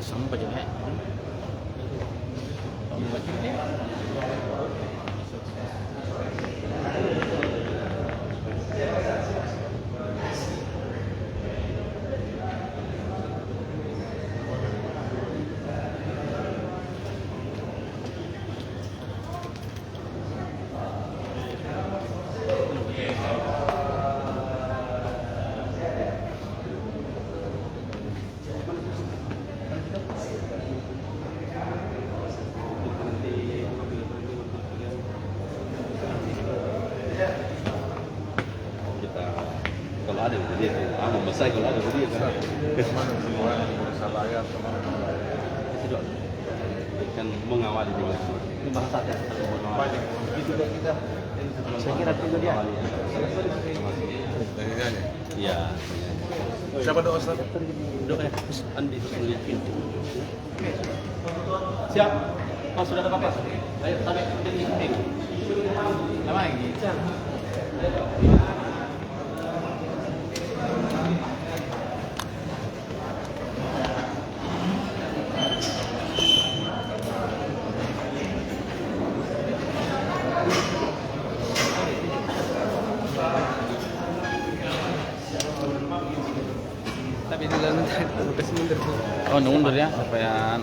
Sampai juga. Kalau ada dia tuh, membesar kalau ada dia kan. Mana semua salah ya teman. Kan mengawali juga. Ini bahasa ya. Banyak. Itu kan kita. Saya kira itu dia. Iya. Siapa doa Ustaz? Doa Andi melihat pintu. Siap. Oh, sudah ada apa-apa? Ayo tarik pintu. Lama lagi. Tapi di dalam kasih mundur. Oh, mundur ya supaya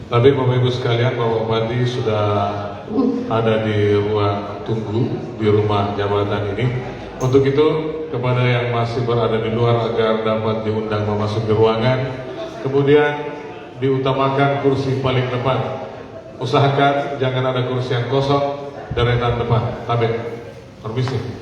Tapi Bapak Ibu sekalian, Bapak Bupati sudah ada di ruang tunggu di rumah jabatan ini. Untuk itu, kepada yang masih berada di luar agar dapat diundang memasuki ruangan, kemudian diutamakan kursi paling depan. Usahakan jangan ada kursi yang kosong deretan depan. Tabek, permisi.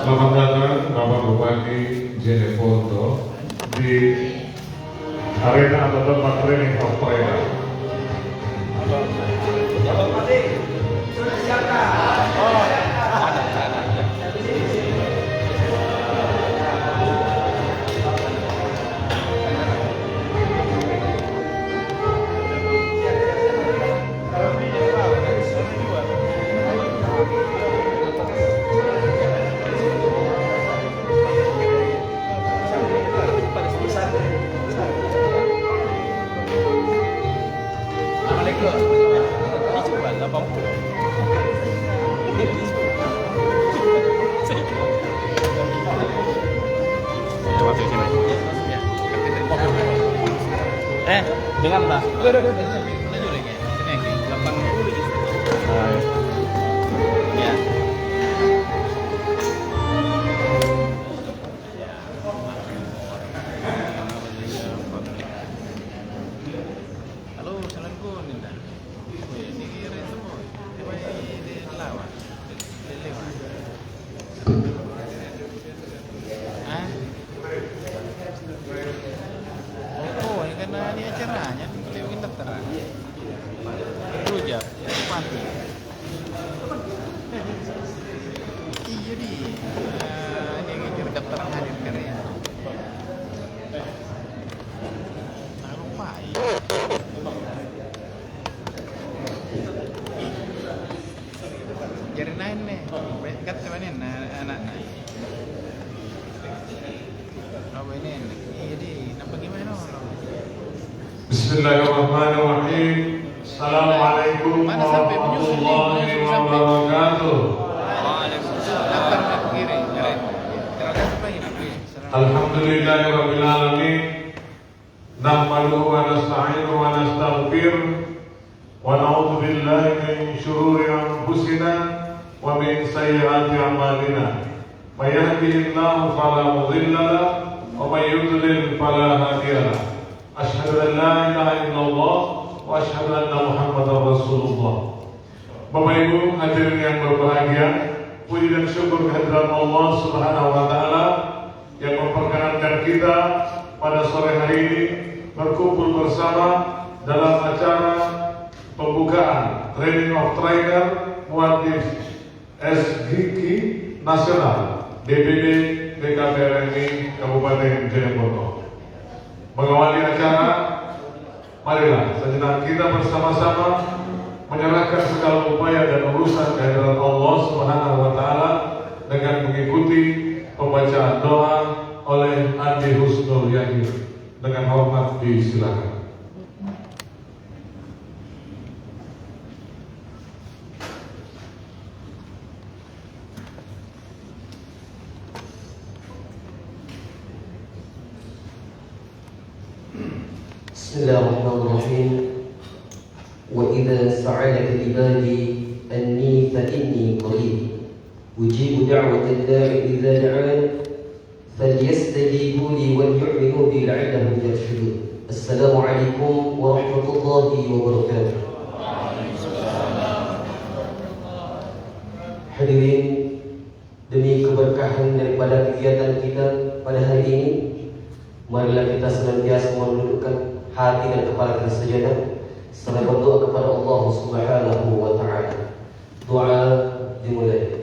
Selamat datang Bapak Bupati Jeneponto di arena atau tempat training of trainer. Dengan lah. Ya. Halo, salamku Ninda. Ini kira semua. Ini lawan. Ah. Oh, ini karena ini acaranya. Kita bikin daftar. Rujak, mati. Iya di. Ini kira daftar hadir karya. Lupa ya. Jadi lain nih, kat mana anak-anak. Apa ini? Jadi, nampak gimana orang? Bismillahirrahmanirrahim. Assalamualaikum warahmatullahi wabarakatuh. Daftar ke kiri, jalan. Terima kasih banyak. Alhamdulillahirabbil alamin. Nahmaduhu wa nasta'inuhu wa nastaghfiruh wa na'udzu billahi min shururi anfusina wa min sayyiati a'malina. May yahdihillahu fala mudilla lahu wa may yudlil fala hadiya lahu. Asyhadu an la ilaha illallah wa asyhadu anna Muhammadar Rasulullah. Bapak Ibu hadirin yang berbahagia, puji dan syukur kehadirat Allah Subhanahu wa taala yang memperkenankan kita pada sore hari ini berkumpul bersama dalam acara pembukaan Training of Trainer Muadif SGK Nasional DPD BKPRMI Kabupaten Jeneponto. Mengawali acara, marilah sejenak kita bersama-sama menyerahkan segala upaya dan urusan kehadirat Allah Subhanahu wa taala dengan mengikuti pembacaan doa oleh Andi Husnul Yahir. Dengan hormat disilakan. Bismillahirrahmanirrahim. Wa idza sa'alaka ibadi anni fa inni qarib ujibu da'wata da'i idza da'an falyastajibu li wal yu'minu bi la'allahum yarshudun. Assalamualaikum warahmatullahi wabarakatuh. Hadirin, demi keberkahan daripada kegiatan kita pada hari ini, marilah kita senantiasa menundukkan hati dan kepala kita sejadah Serta berdoa kepada Allah Subhanahu wa Ta'ala. Doa dimulai.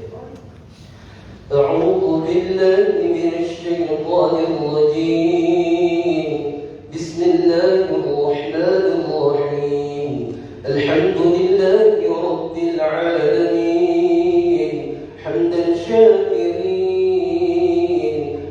A'udzu billahi minasy syaithanir rajim. Bismillahirrahmanirrahim. Alhamdulillahi rabbil alamin. Hamdan syakirin,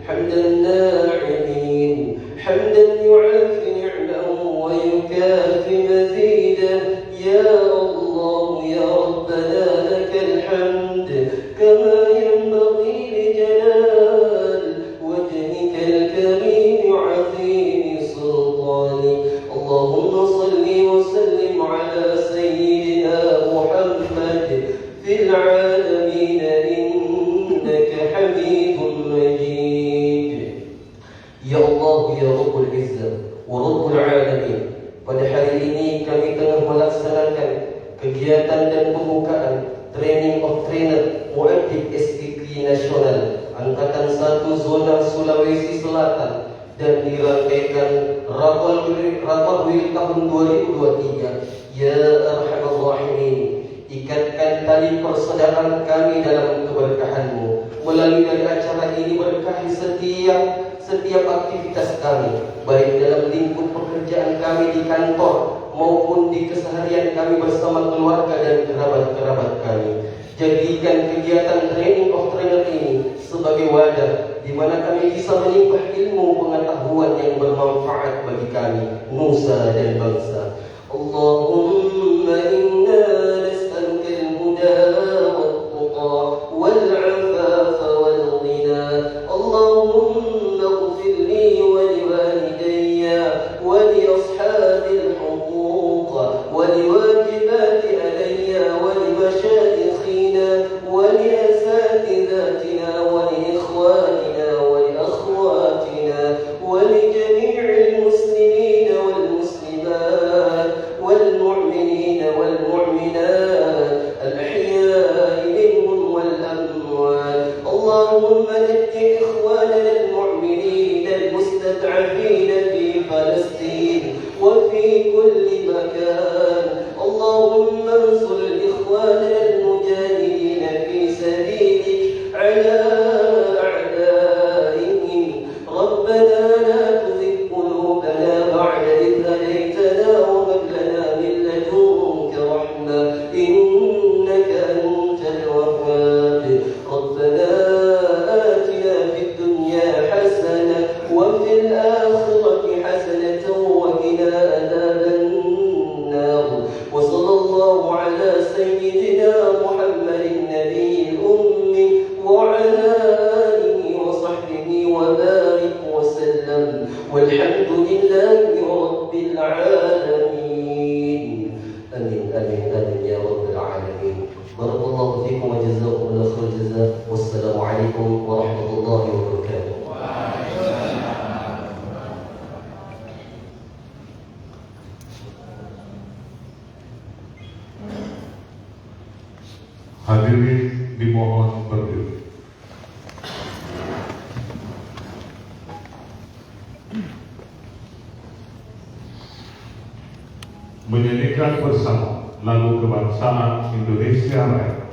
hamdan na'imin, hamdan yu'afi ni'mahu wa yukafi mazidah. Ya Allah ya Rabbana lakal hamd kama yanbaghi li jalal wajhikal karim 'azim sultani. Allahumma salli wa sallim ala sayyidina Muhammad fil 'alamin innaka Hamidum Majid. Ya Allah ya Rabbul Izzah wa Rabbul Alamin, pada hari ini kami tengah melaksanakan kegiatan dan pembukaan Training of Trainer Muaddib SPK Nasional Angkatan 1 Zona Sulawesi Selatan dan dirangkaikan Ramadhan tahun 2023. Ya Arhamar Rahimin, ikatkan tali persaudaraan kami dalam keberkahan-Mu. Melalui dari acara ini berkahi setiap aktivitas kami, baik dalam lingkup pekerjaan kami di kantor maupun di keseharian kami bersama keluarga dan kerabat-kerabat kami. Jadikan kegiatan Training of Trainer ini sebagai wadah di mana kami bisa melimpah ilmu pengetahuan yang bermanfaat bagi kami, nusa dan bangsa. Allahumma inna nas'aluka al-huda wat-tuqa wal-'afafa wal-ghina. Allahumma ighfir li wa liwalidayya wa li ashabil huquq wa liwajibati alayya wa li mashayikhina wa li asatidatina wa li ikhwanina wa li akhwatina wa li jami'il muslimina wal muslimat والمؤمنين والمؤمنات الأحياء منهم والأموات. اللهم نجِ إخواننا المؤمنين المستضعفين في فلسطين وفي كل مكان. اللهم انصر إخواننا المجاهدين في سبيلك على أعدائهم. ربنا لا تزغ قلوبنا بعد إذ هديتنا وهب لنا من لدنك رحمة إنك أنت الوهاب. ربنا آتنا في الدنيا حسنة وفي الآخرة حسنة وقنا عذاب النار. وصلى الله على سيدنا محمد النبي الأمي وعلى آله وصحبه وبارك وسلم والحمد لله رب العالمين. آمين آمين آمين يا رب العالمين. بارك الله فيكم وجزاكم الله خير الجزاء. والسلام عليكم ورحمة الله وبركاته. Hadirin dimohon berdiri. Menyanyikan bersama lagu kebangsaan Indonesia Raya.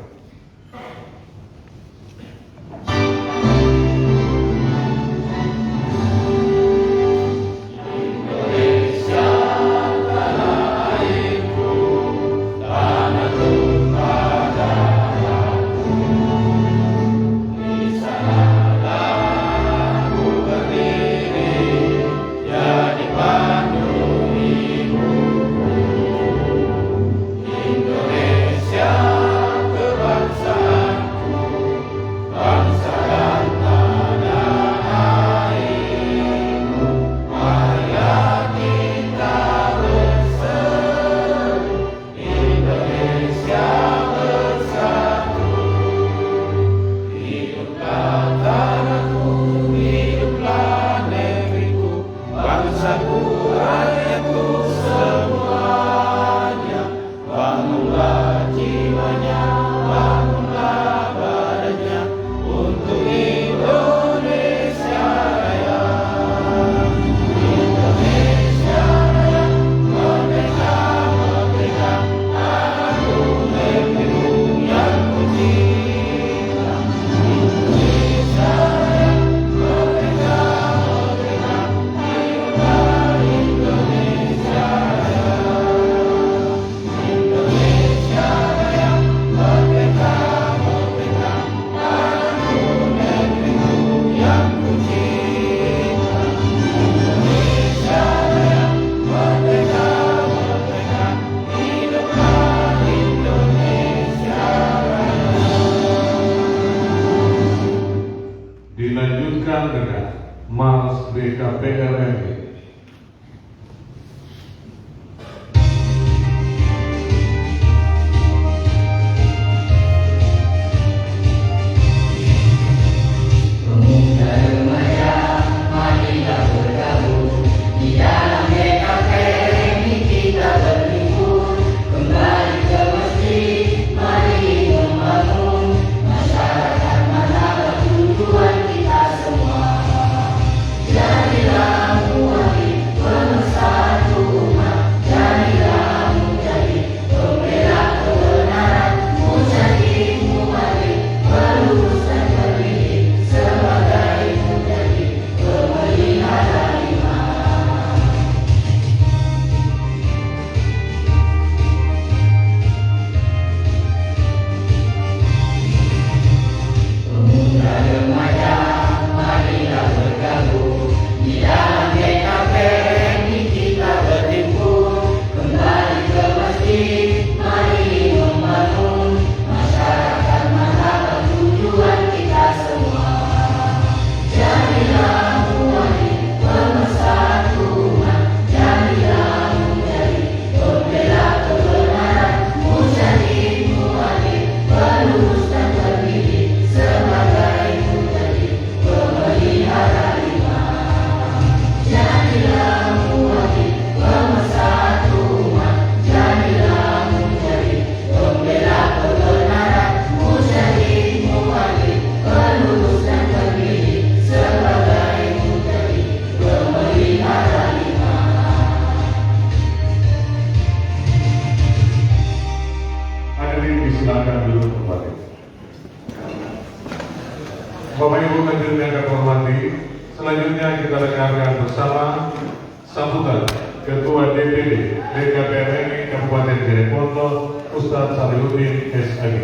Ketua DPD BKPRMI Kabupaten Jeneponto Ustadz Salihuddin SAG.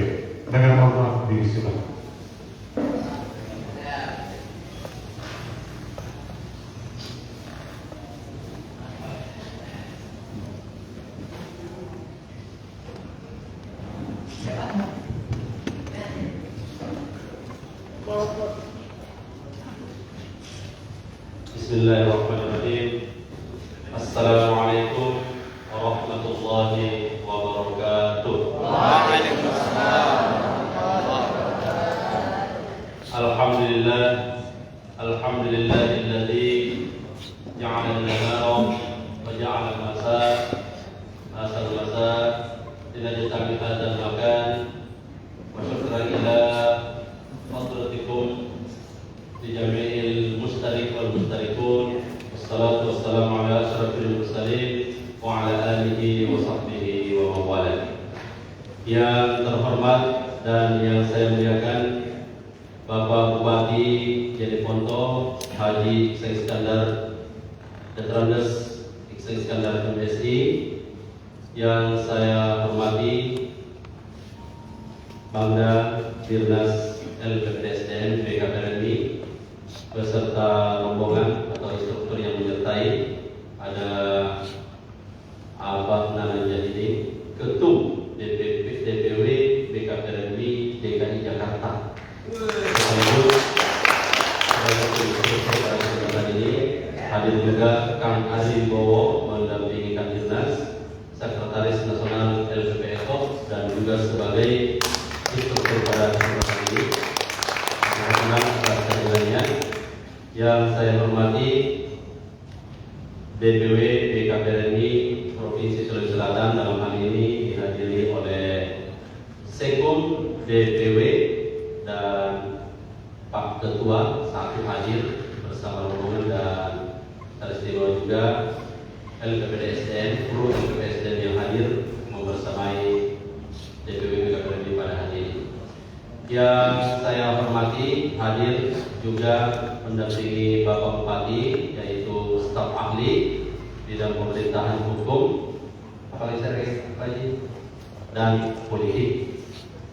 Dengan hormat disilakan. Bismillahirrahmanirrahim. Assalamualaikum warahmatullahi wabarakatuh. Alhamdulillah, alhamdulillahilladzi ja'ala al-nahara wa ja'ala al-masa linajtami hadzal makan wa syukran ila hadratikum di jami'il mustarik wal mustarikun. Wassalatu wassalamu ala asyrafil mursalin wa ala alihi wa sahbihi wa mawala. Yang terhormat dan yang saya muliakan Bapak Bupati Jeneponto Haji Iksan Iskandar Detrandes Iksan Iskandar MSI, yang saya hormati Bangda Dirnas LPPDSDM BKPRMI beserta rombongan atau instruktur yang menyertai. Ada Abah Nananja ini, Ketum DPW BKPRMI DKI Jakarta. Hadir juga Kang Azim Bowo mendampingi Kang Dirnas, Sekretaris Nasional LPPSO, dan juga sebagai instruktur pada kesempatan ini. Mohon atas kehadirannya. Yang saya hormati DPW BKPRMI Provinsi Sulawesi Selatan, dalam hal ini dihadiri oleh Sekum DPW dan Pak Ketua satu hadir bersama rombongan, dan teristimewa juga LPPDSDM, kru LPPDSDM yang hadir membersamai DPW BKPRMI pada hari ini. Yang saya hormati, hadir juga mendampingi Bapak Bupati, yaitu staf ahli bidang pemerintahan hukum, dan politik.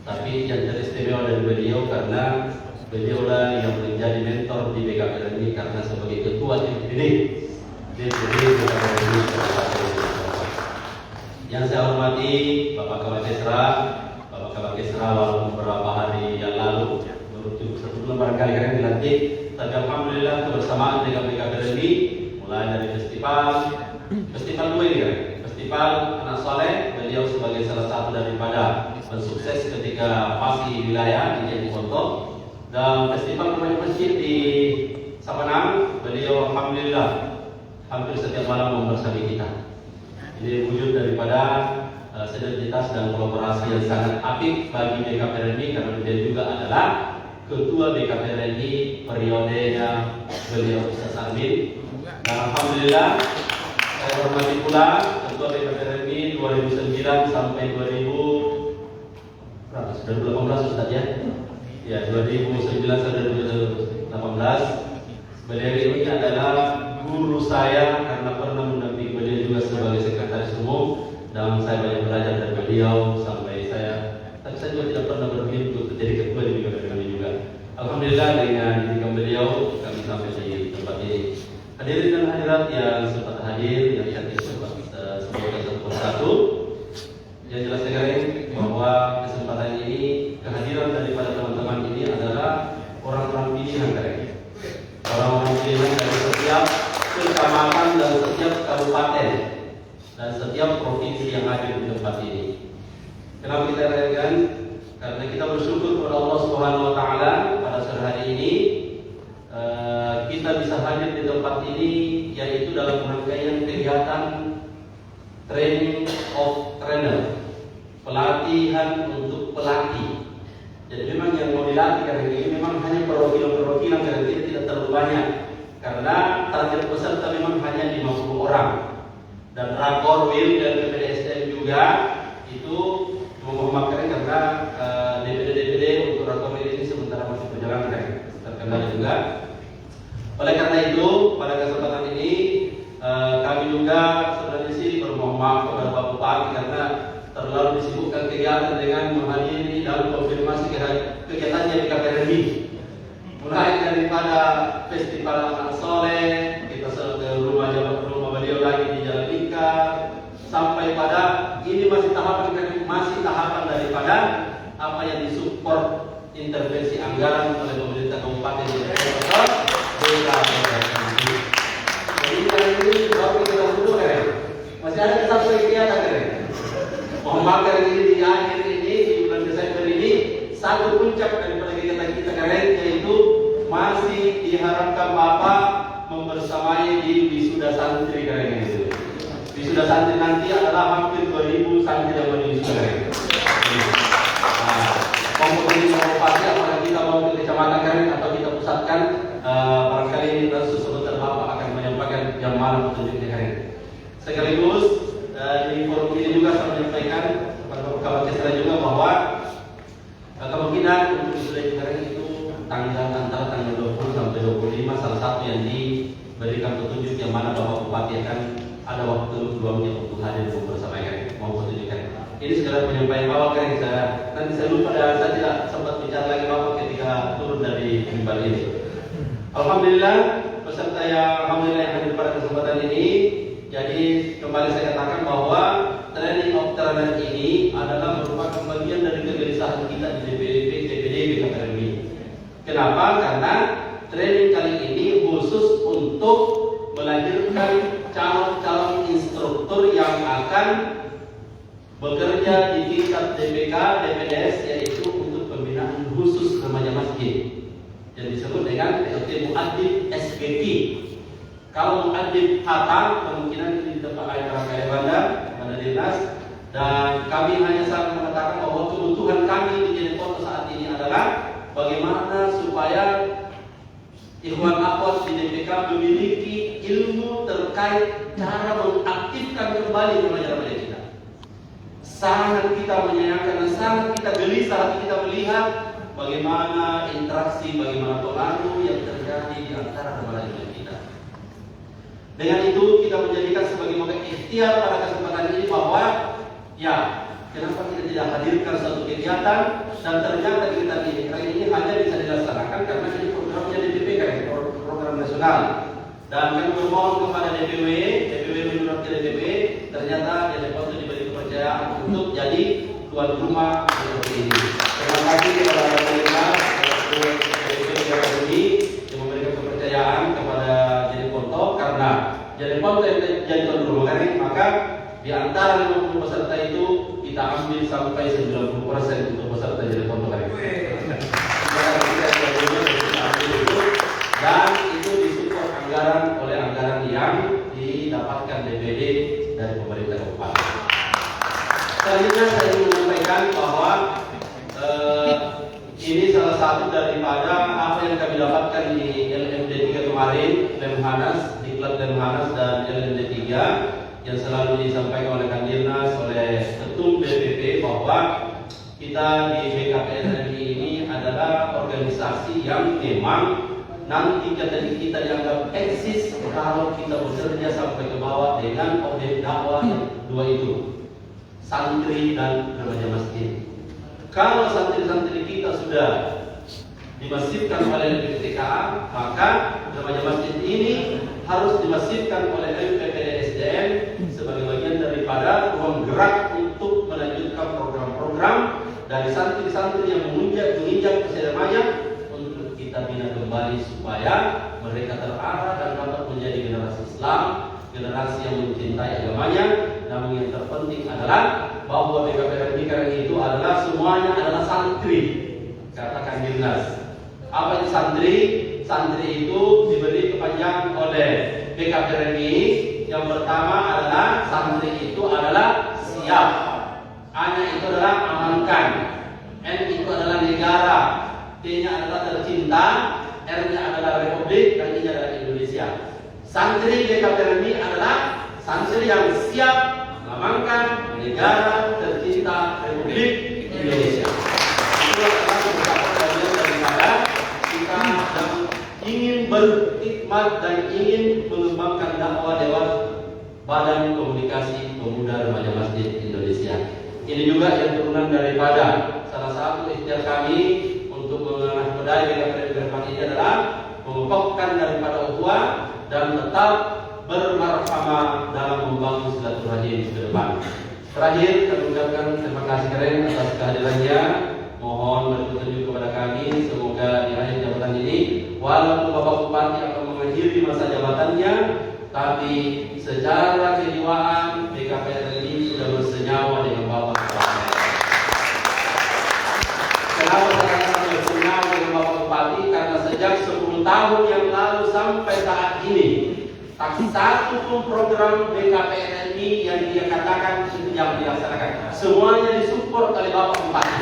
Tapi yang teristimewa dari beliau karena beliaulah yang menjadi mentor di BKPRMI, karena sebagai ketua DPD BKPRMI. Yang saya hormati Bapak Kabakesra, walaupun beberapa hari yang lalu sebelum barangkali kalian dilantik, tapi alhamdulillah kebersamaan dengan BKPRMI mulai dari festival 2 ini kan, Festival Anak Soleh, beliau sebagai salah satu daripada pensukses ketika pasti wilayah di Jeneponto, dan Festival Rumah Masjid di Sapanang, beliau alhamdulillah hampir setiap malam membersamai kita. Ini wujud daripada sinergitas dan kolaborasi yang sangat apik bagi BKPRMI, karena dia juga adalah ketua BKPRMI periodenya beliau Ustaz Armin. Dan alhamdulillah saya hormati pula ketua BKPRMI 2009 sampai 2018 Ustaz ya. Ya, 2009 sampai 2018. Beliau ini adalah guru saya karena pernah mendampingi beliau juga sebagai sekretaris umum, dan saya banyak belajar dari beliau sampai tapi saya juga tidak pernah bermimpi untuk menjadi ketua di BKPRMI juga. Alhamdulillah dengan didikan beliau kami sampai di tempat ini. Hadirin dan hadirat yang sempat hadir, yang hadir semoga satu persatu. Yang jelas sekali bahwa kesempatan ini, kehadiran daripada teman-teman ini adalah orang-orang pilihan kalian. Orang-orang pilihan dari setiap kecamatan dan setiap kabupaten dan setiap provinsi yang hadir di tempat ini. Kenapa kita rayakan? Karena kita bersyukur kepada Allah Subhanahu Wa Taala pada sore hari ini kita bisa hadir di tempat ini, yaitu dalam rangkaian kegiatan training of trainer, pelatihan untuk pelatih. Jadi memang yang mau dilatih hari ini memang hanya perwakilan karena kita tidak terlalu banyak, karena target peserta memang hanya 50 orang. Dan rakor WIL dan PPDSDM juga itu memakai karena DPD untuk rakor WIL ini sementara masih berjalan kan, terkendala juga. Oleh karena itu pada kesempatan ini kami juga sebenarnya sih bermohon maaf kepada Bapak Bupati karena terlalu disibukkan kegiatan dengan menghadiri dan konfirmasi kegiatannya di KPRMI. Mulai daripada festival anak soleh, kita ke rumah beliau lagi di Jalan Lingkar, sampai pada ini masih tahapan daripada apa yang disupport intervensi anggaran oleh pemerintah kabupaten dan kota BKPRMI. Jadi kali ini baru kita dulu masih ada satu kegiatan mohon maaf kali ini di akhir ini di bulan Desember ini satu puncak daripada kegiatan kita keren, yaitu masih diharapkan Bapak membersamai di wisuda santri keren ini. Wisuda santri nanti adalah hampir 2000 santri yang berwisuda keren. Mau ini Bupati apalagi kita mau ke kecamatan keren atau kita pusatkan, barangkali ini sebentar Bapak akan menyampaikan yang mana petunjuknya keren. Sekaligus di forum ini juga saya menyampaikan kepada Bapak Kabak Kesra juga bahwa kemungkinan untuk wisuda keren itu antara tanggal 20 sampai 25 salah satu yang diberikan petunjuk yang mana Bapak Bupati akan ada waktu luangnya untuk hadir bersama keren mau petunjuk keren. Ini segera penyampaian Bapak keren. Nanti saya lupa dan saya tidak sempat bicara lagi Bapak ketika turun dari mimbar ini. Alhamdulillah peserta yang hadir pada kesempatan ini. Jadi kembali saya katakan bahwa training of trainer ini adalah merupakan bagian dari kegelisahan kita di DPD KPRMI. Kenapa? Karena training kali ini khusus untuk melahirkan calon-calon instruktur yang akan bekerja di tingkat DPK, DPDS, yaitu untuk pembinaan khusus remaja masjid yang disebut dengan PLT Mu'adib SPT. Kalau Mu'adib Hatam kemungkinan di tempat air Rangkaian Banda Dinas, dan kami hanya sangat mengatakan bahwa kebutuhan kami di Jeneponto saat ini adalah bagaimana supaya ikhwan akhwat di DPK memiliki ilmu terkait cara mengaktifkan kembali remaja-remaja kita. Sangat kita menyayangkan dan sangat kita gelisah hati kita melihat bagaimana interaksi, bagaimana pengaruh yang terjadi di antara remaja kita. Dengan itu kita menjadikan sebagai ikhtiar pada kesempatan ini bahwa ya kenapa kita tidak hadirkan satu kegiatan dan ternyata kegiatan ini kali ini hanya bisa dilaksanakan karena ini programnya DPP program nasional. Dan kami bermohon kepada DPW menurut ke DPP ternyata Jeneponto diberi kepercayaan untuk jadi tuan rumah seperti ini. Terima kasih kepada pemerintah ini yang memberikan kepercayaan kepada Jeneponto, karena Jeneponto yang jadi tuan rumah kami, maka di antara 50 peserta itu kita ambil sampai 90% untuk peserta Jeneponto kami. Dan itu disupport anggaran oleh anggaran yang didapatkan DPD dari pemerintah kabupaten. Selanjutnya saya ingin menyampaikan bahwa ini salah satu daripada apa yang kami dapatkan di LMD 3 kemarin, Lemhanas, Diklat Lemhanas dan LMD 3 yang selalu disampaikan oleh Kandirnas, oleh Ketum BPP, bahwa kita di BKPRMI ini adalah organisasi yang memang nanti kita dianggap eksis kalau kita bekerja sampai ke bawah dengan objek dakwah yang dua itu, santri dan remaja masjid. Kalau santri-santri kita sudah dimasifkan oleh LPTKA, maka remaja masjid ini harus dimasifkan oleh LPPDSDM sebagai bagian daripada ruang gerak untuk melanjutkan program-program dari santri-santri yang menginjak usia remaja untuk kita bina kembali supaya mereka terarah dan dapat menjadi generasi Islam, generasi yang mencintai agamanya. Namun yang terpenting adalah bahwa BKPRMI kali itu adalah semuanya adalah santri. Katakan Dinas. Apa itu santri? Santri itu diberi kepanjangan oleh BKPRMI. Yang pertama adalah santri itu adalah siap. A-nya itu adalah amankan. N itu adalah negara. D-nya adalah tercinta. R-nya adalah republik. Dan I-nya adalah Indonesia. Santri BKPRMI adalah santri yang siap mengamankan negara tercinta Republik Indonesia. Itu adalah beberapa bagian daripada kita yang ingin berkhidmat dan ingin mengembangkan dakwah lewat Badan Komunikasi Pemuda Remaja Masjid Indonesia. Ini juga yang turunan daripada salah satu ikhtiar kami untuk mengenai BKPRMI ini adalah mengokohkan daripada ukhuwah dan tetap bermarhamah dalam membangun silaturahim ke depan. Terakhir, kami ucapkan terima kasih keren atas kehadirannya. Mohon berpetunjuk kepada kami, semoga di akhir jabatan ini, walaupun Bapak Bupati akan mengakhiri masa jabatannya, tapi secara kejiwaan BKPRMI sudah bersenyawa dengan Bapak Bupati. Kenapa saya katakan bersenyawa dengan Bapak Bupati? Karena sejak 10 tahun yang lalu sampai saat ini, tak satu pun program BKPRMI yang dia katakan itu yang dilaksanakan. Semuanya disupport oleh Bapak Bupati.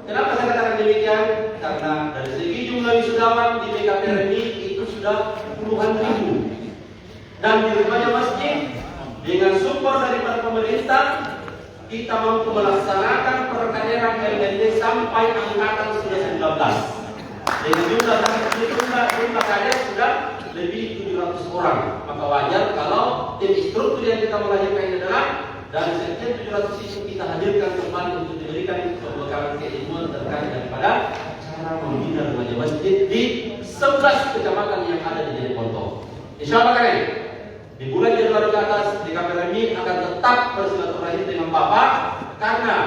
Kenapa saya katakan demikian? Karena dari segi jumlah wisudawan di BKPRMI itu sudah puluhan ribu. Dan di remaja masjid dengan support daripada pemerintah, kita mampu melaksanakan perkaderan LND sampai angkatan sudah 19. Dengan jumlah kader sudah lebih 700 orang. Maka wajar kalau tim instruktur yang kita melahirkan ini adalah dari sekian 700 itu kita hadirkan kembali untuk diberikan pembekalan keilmuan terkait daripada cara membina remaja masjid di 11 kecamatan yang ada di Jeneponto. Insya Allah kalian di bulan Januari ke atas BKPRMI akan tetap bersilaturahim dengan Bapak karena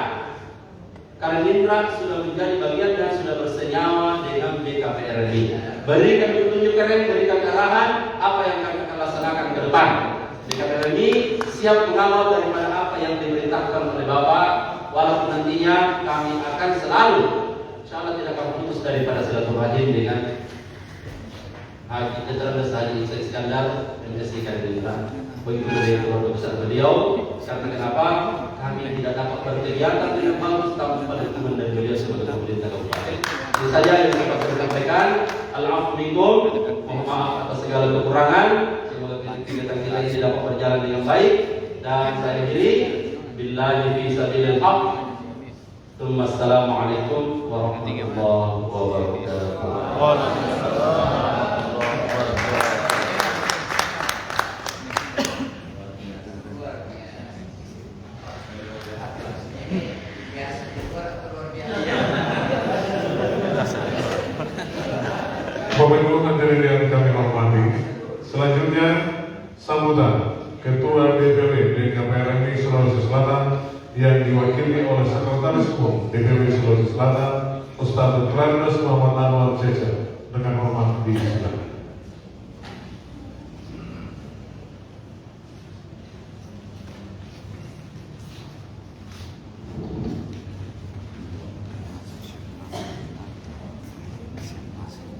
Karindra sudah menjadi bagian dan sudah bersenyawa dengan BKPRMI. Berikan petunjuk kalian, berikan arahan apa yang kami akan laksanakan ke depan. BKPRMI siap mengawal daripada apa yang diperintahkan oleh Bapak, walaupun nantinya kami akan selalu, insya Allah tidak akan putus daripada silaturahim dengan Haji Terdes Haji Isa Iskandar MSI Karindra. Begitu dari keluarga besar beliau. Karena kenapa? Kami tidak dapat berkegiatan dengan bagus tanpa dukungan dari beliau sebagai pemerintah kabupaten. Itu saja yang dapat saya sampaikan. Alhamdulillah, mohon maaf atas segala kekurangan. Semoga kegiatan kita ini dapat berjalan dengan baik. Dan saya akhiri, billahi fi sabilil haq. Assalamualaikum warahmatullahi wabarakatuh. Bapak Ibu hadirin yang kami hormati, selanjutnya sambutan Ketua DPW BKPRMI Sulawesi Selatan yang diwakili oleh Sekretaris Umum DPW Sulawesi Selatan Ustaz Terdes Muhammad Anwar Cece dengan hormat disilakan.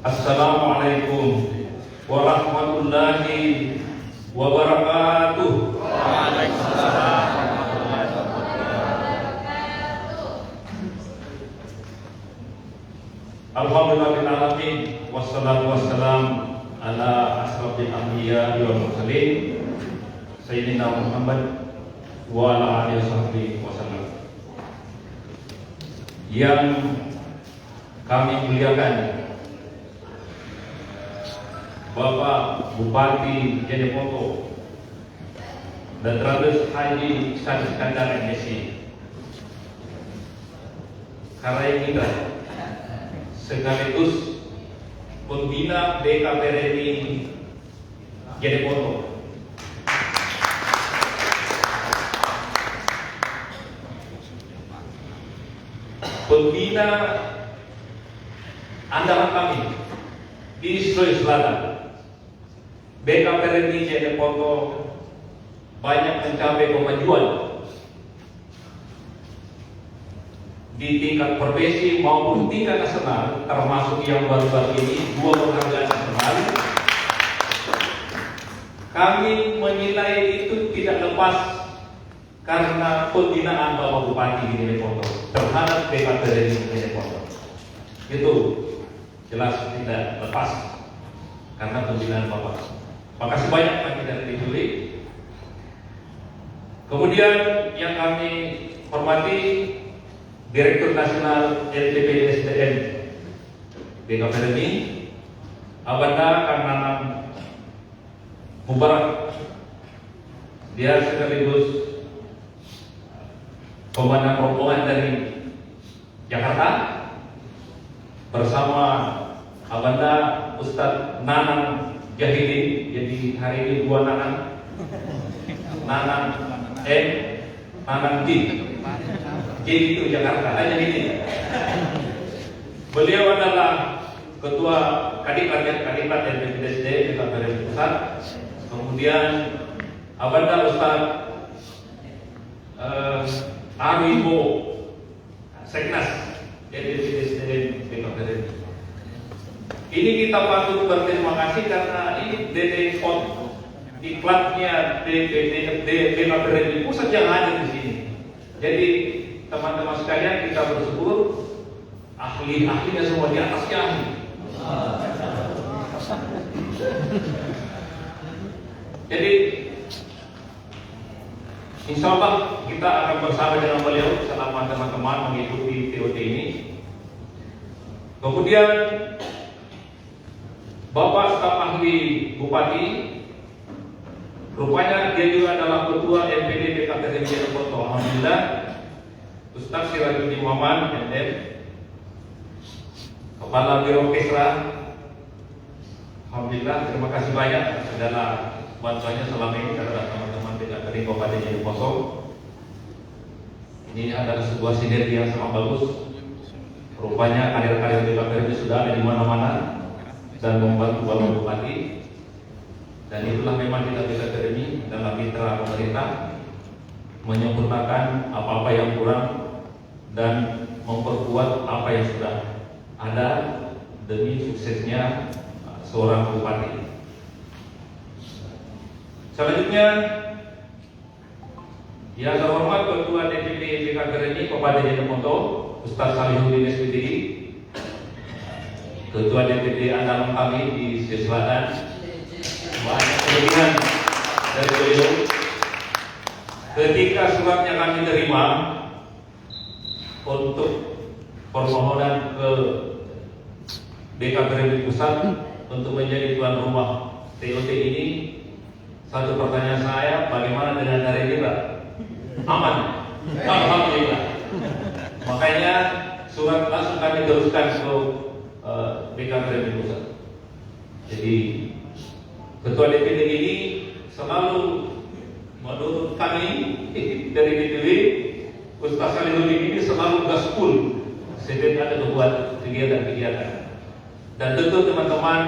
Assalamualaikum warahmatullahi wabarakatuh. Waalaikumsalam. Alhamdulillahirrahmanirrahim. Wassalatu wassalam ala asrafil anbiya wal mursalin Sayyidina Muhammad wa ala alihi wasallam. Yang kami muliakan Bapak Bupati Jeneponto dan Terdes Haji Isa Iskandar MSI, Karayamida, sekaligus pembina BKPRMI Jeneponto. Pembina andalan kami di Sulawesi Selatan. BKPRMI Jeneponto banyak mencapai kemajuan di tingkat provinsi maupun tingkat nasional, termasuk yang baru-baru ini 2 penghargaan nasional. Kami menilai itu tidak lepas karena pembinaan Bapak Bupati di Jeneponto terhadap BKPRMI Jeneponto. Itu jelas tidak lepas karena pembinaan Bapak. Makasih banyak kami dari Juli. Kemudian yang kami hormati Direktur Nasional LPPSDN BKPRMI, Abanda Kang Nanang Mubarak. Dia sekaligus komandan rombongan dari Jakarta bersama Abanda Ustadz Nanang Jahidin. Jadi hari ini dua Nanang, Nanang M, Nanang J. J itu Jakarta, aja ini. Beliau adalah Ketua Kadipat LPPSD BKPRMI Pusat. Kemudian Abanda Ustadz Arwibo Seknas LPPSD BKPRMI. Ini kita patut berterima kasih karena ini DD iklannya BKPRMI Pusat yang hadir di sini. Jadi teman-teman sekalian, kita bersyukur ahli-ahlinya semua di atasnya ahli. Jadi insya Allah kita akan bersama dengan beliau selama teman-teman mengikuti TOT ini. Kemudian Bapak staf ahli Bupati, rupanya dia juga adalah Ketua MPD BKPRMI Jeneponto. Alhamdulillah, Ustaz Sirajuddin Muhammad MM, Kepala Biro Kesra. Alhamdulillah, terima kasih banyak segala bantuannya selama ini terhadap teman-teman BKPRMI Kabupaten Jeneponto. Ini adalah sebuah sinergi yang sangat bagus. Rupanya kader-kader BKPRMI sudah ada di mana-mana dan membantu Bapak Bupati. Dan itulah memang kita BKPRMI dalam mitra pemerintah, menyempurnakan apa-apa yang kurang dan memperkuat apa yang sudah ada demi suksesnya seorang bupati. Selanjutnya, yang terhormat Ketua DPP BKPRMI Kabupaten Jeneponto, Ustaz Salihuddin SPDI, Ketua DPP andalan kami di Sulawesi Selatan, banyak kelebihan dari beliau. Ketika suratnya kami terima untuk permohonan ke BKPRMI Pusat untuk menjadi tuan rumah TOT ini, satu pertanyaan saya, bagaimana dengan hari ini, Pak? Aman? Alhamdulillah. Makanya surat langsung kami teruskan ke BKPRMI Pusat. Jadi Ketua DPD ini selalu menurut kami dari DPD, Ustaz Salihuddin ini selalu gaspol setiap ada membuat kegiatan-kegiatan. Dan tentu teman-teman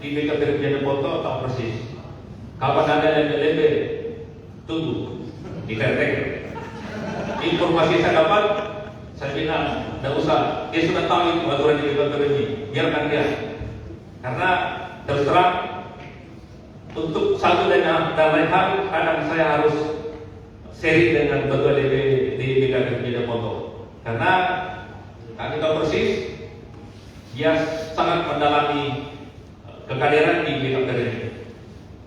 di BKPRMI Jeneponto tahu persis kapan ada lembe-lembe, tunggu di kertek. Informasi saya dapat, saya bilang tidak usah, dia sudah tahu itu aturan di BKPRMI, biarkan dia. Karena terus terang untuk satu dan lain hal, kadang saya harus seri dengan Ketua DPD di BKPRMI Jeneponto. Karena kami tahu persis dia sangat mendalami kekaderan di BKPRMI.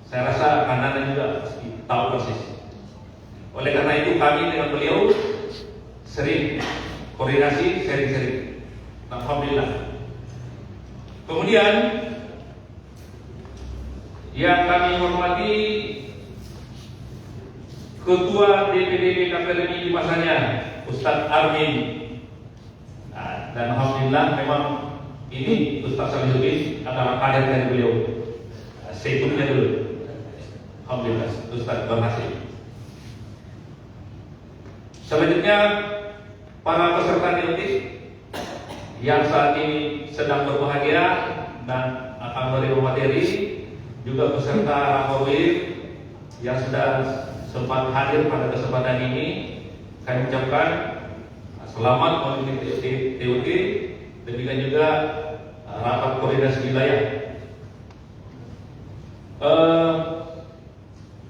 Saya rasa kanan juga tahu persis. Oleh karena itu kami dengan beliau sering koordinasi, sering. Alhamdulillah. Kemudian yang kami hormati Ketua DPD BKPRMI di masanya, Ustadz Armin. Dan alhamdulillah memang ini Ustaz Salihuddin adalah kader dari beliau. Seikutnya dulu. Alhamdulillah Ustaz berhasil. Selanjutnya para peserta TOT yang saat ini sedang berbahagia dan akan menerima materi, juga peserta Rakorwil yang sudah sempat hadir pada kesempatan ini, kami ucapkan selamat mengikuti TOT. Demikian juga rapat koordinasi wilayah.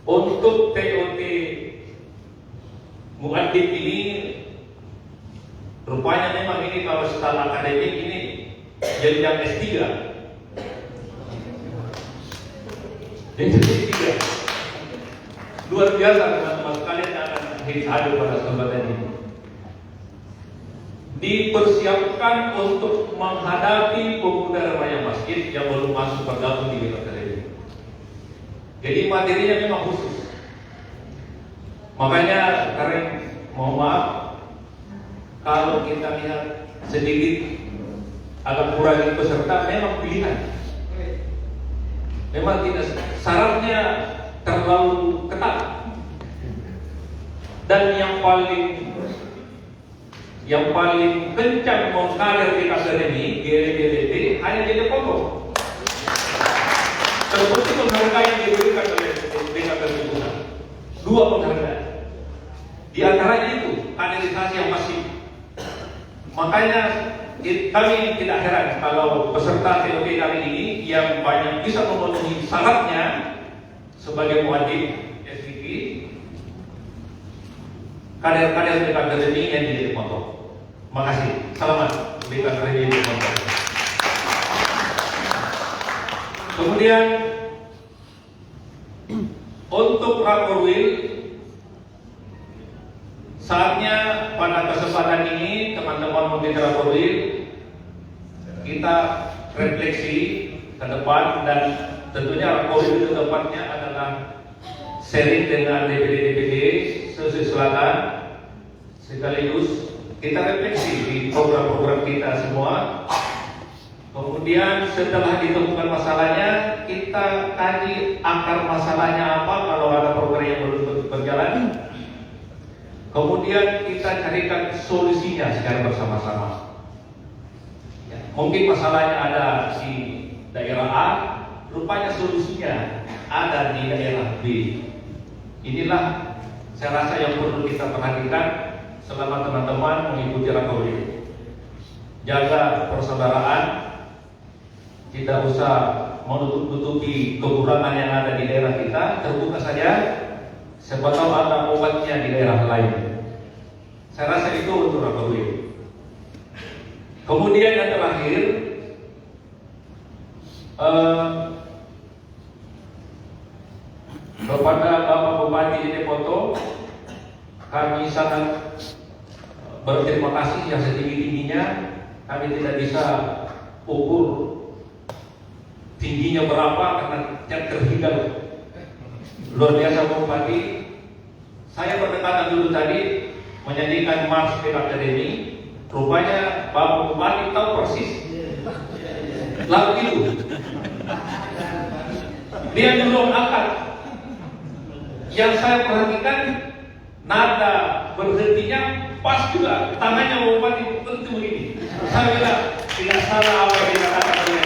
Untuk TOT Muaddib ini, rupanya memang ini kalau setelah akademik ini jenjang S3. Jenjang S3. Luar biasa teman-teman sekalian yang akan hadir pada kesempatan ini. dipersiapkan untuk menghadapi pemuda remaja masjid yang belum masuk bergabung di BKT ini. Jadi materinya memang khusus. Makanya karena mohon maaf kalau kita lihat sedikit agak kurangi peserta, memang pilihan. Memang tidak, syaratnya terlalu ketat. Dan yang paling kencang mengkader di akademi GLBLT hanya jadi pokok. Terbukti penghargaan yang diberikan oleh BKT pusat. 2 penghargaan. Di antaranya itu kaderisasi yang masif. Makanya kami tidak heran kalau peserta TOP kali ini yang banyak bisa memenuhi syaratnya sebagai muadib SVP, kader-kader BKT yang jadi foto. Makasih. Selamat BKT yang jadi foto. Kemudian untuk Rakorwil, saatnya pada kesempatan ini teman-teman Mungkin Rakorwil kita refleksi ke depan, dan tentunya Rakorwil ke depannya adalah sharing dengan DPD-DPD Sulawesi Selatan, sekaligus kita refleksi di program-program kita semua. Kemudian setelah ditemukan masalahnya, kita kaji akar masalahnya apa kalau ada program yang belum berjalan. Kemudian kita carikan solusinya secara bersama-sama. Ya, mungkin masalahnya ada di daerah A, rupanya solusinya ada di daerah B. Inilah saya rasa yang perlu kita perhatikan selama teman-teman mengikuti Rakorwil. Jaga persaudaraan, tidak usah menutup-nutupi kekurangan yang ada di daerah kita, terbuka saja. Siapa tahu ada obatnya di daerah lain. Saya rasa itu untuk Rakorwil. Kemudian yang terakhir, kepada Bapak Bupati Jeneponto, kami sangat berterima kasih yang setinggi-tingginya. Kami tidak bisa ukur tingginya berapa karena yang terhingga luar biasa Pak Bupati. Saya berdekatan dulu tadi menyanyikan Mars Akademi. Rupanya Bapak Bupati tahu persis lagu itu. Dia belum angkat. Yang saya perhatikan nada berhentinya pas juga, tangannya Bapak Bupati tentu begini. Saya bilang tidak salah apa yang dikatakan oleh,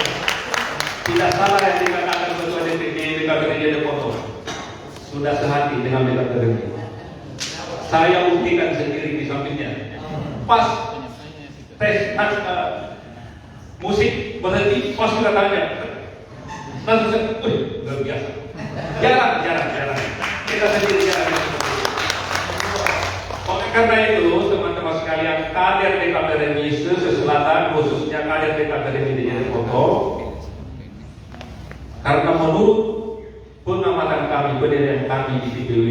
tidak salah yang dikatakan ketua DPD BKT Jeneponto. Sudah sehati dengan BKT. Saya buktikan sendiri di sampingnya. Pas tes musik berhenti, pas kita tanya, langsung saya, luar biasa. Jarang. Kita sendiri jarang. Oleh karena itu, teman-teman sekalian, kader BKT Sulawesi Selatan, khususnya kader BKT di Jeneponto, karena menurut pengamatan kami, penilaian kami di DPW,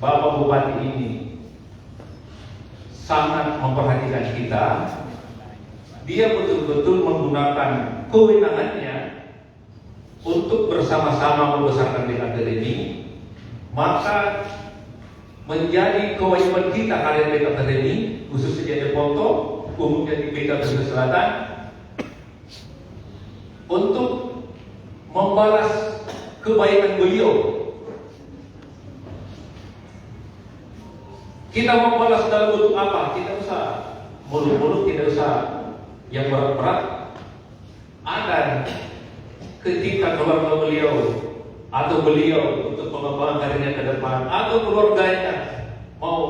Bapak Bupati ini sangat memperhatikan kita. Dia betul-betul menggunakan kewenangannya untuk bersama-sama membesarkan BKT ini. Maka menjadi kewajiban kita kader BKT ini, khususnya di Jeneponto, umumnya di BKT Selatan, untuk membalas kebaikan beliau. Kita membalas dalam bentuk apa? Tidak usah mulut-mulut, tidak usah yang berat-berat. Ada ketika keluarga beliau atau beliau untuk pengembangan karirnya ke depan, atau keluarganya mau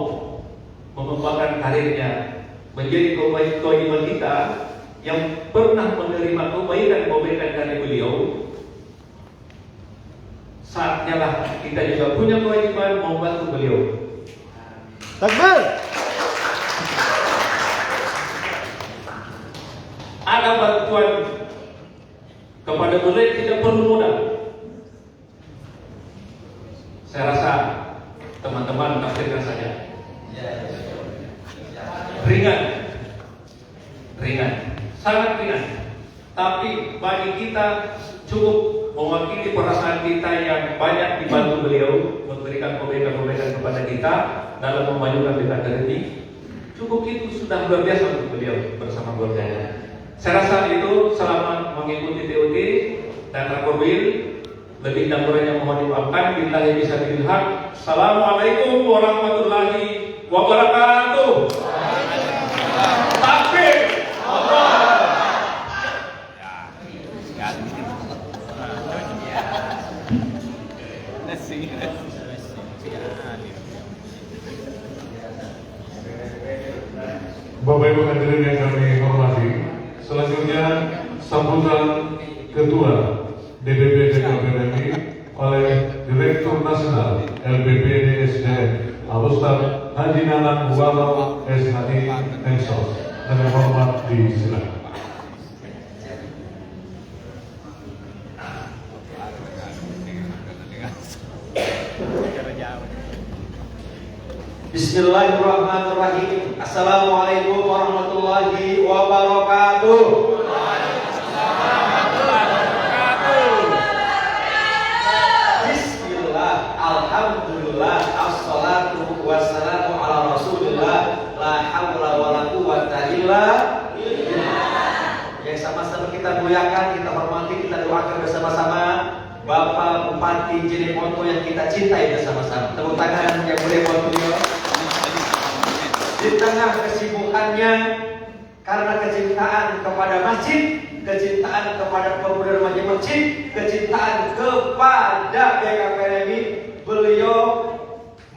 mengembangkan karirnya, menjadi kewajiban kita yang pernah menerima kebaikan dari beliau. Saatnya lah kita juga punya kewajiban membantu beliau. Takbir. Ada bantuan kepada beliau tidak perlu modal. Saya rasa teman-teman tafsirkan saja. Ringan. ringan, sangat ringan. Tapi bagi kita cukup mewakili perasaan kita yang banyak dibantu beliau memberikan kebaikan-kebaikan kepada kita dalam memajukan BKT ini. Cukup itu sudah luar biasa untuk beliau bersama keluarganya. Saya rasa itu selama mengikuti TOT dan Rakorwil, lebih dan kurangnya mohon dimaafkan. Billahi bisa bilhaq. Assalamualaikum warahmatullahi wabarakatuh. Takbir. Bapak Ibu hadirin yang kami hormati, selanjutnya sambutan Ketua DPP BKPMI oleh Direktur Nasional LPP DSDM Al-Ustaz Haji Nanan Walau SHI Mensos. Dengan hormat disilakan. Bismillahirrahmanirrahim. Assalamualaikum warahmatullahi wabarakatuh. Bismillah, alhamdulillah, assalatu wassalamu ala rasulillah, la hawla wa la quwwata illa billah. Yang sama-sama kita muliakan, kita hormati, kita doakan bersama-sama Bapak Bupati Jeneponto yang kita cintai bersama-sama. Tepuk tangan yang mulia buat beliau. Di tengah kesibukannya, karena kecintaan kepada masjid, kecintaan kepada pemuda remaja masjid, kecintaan kepada BKPMI, beliau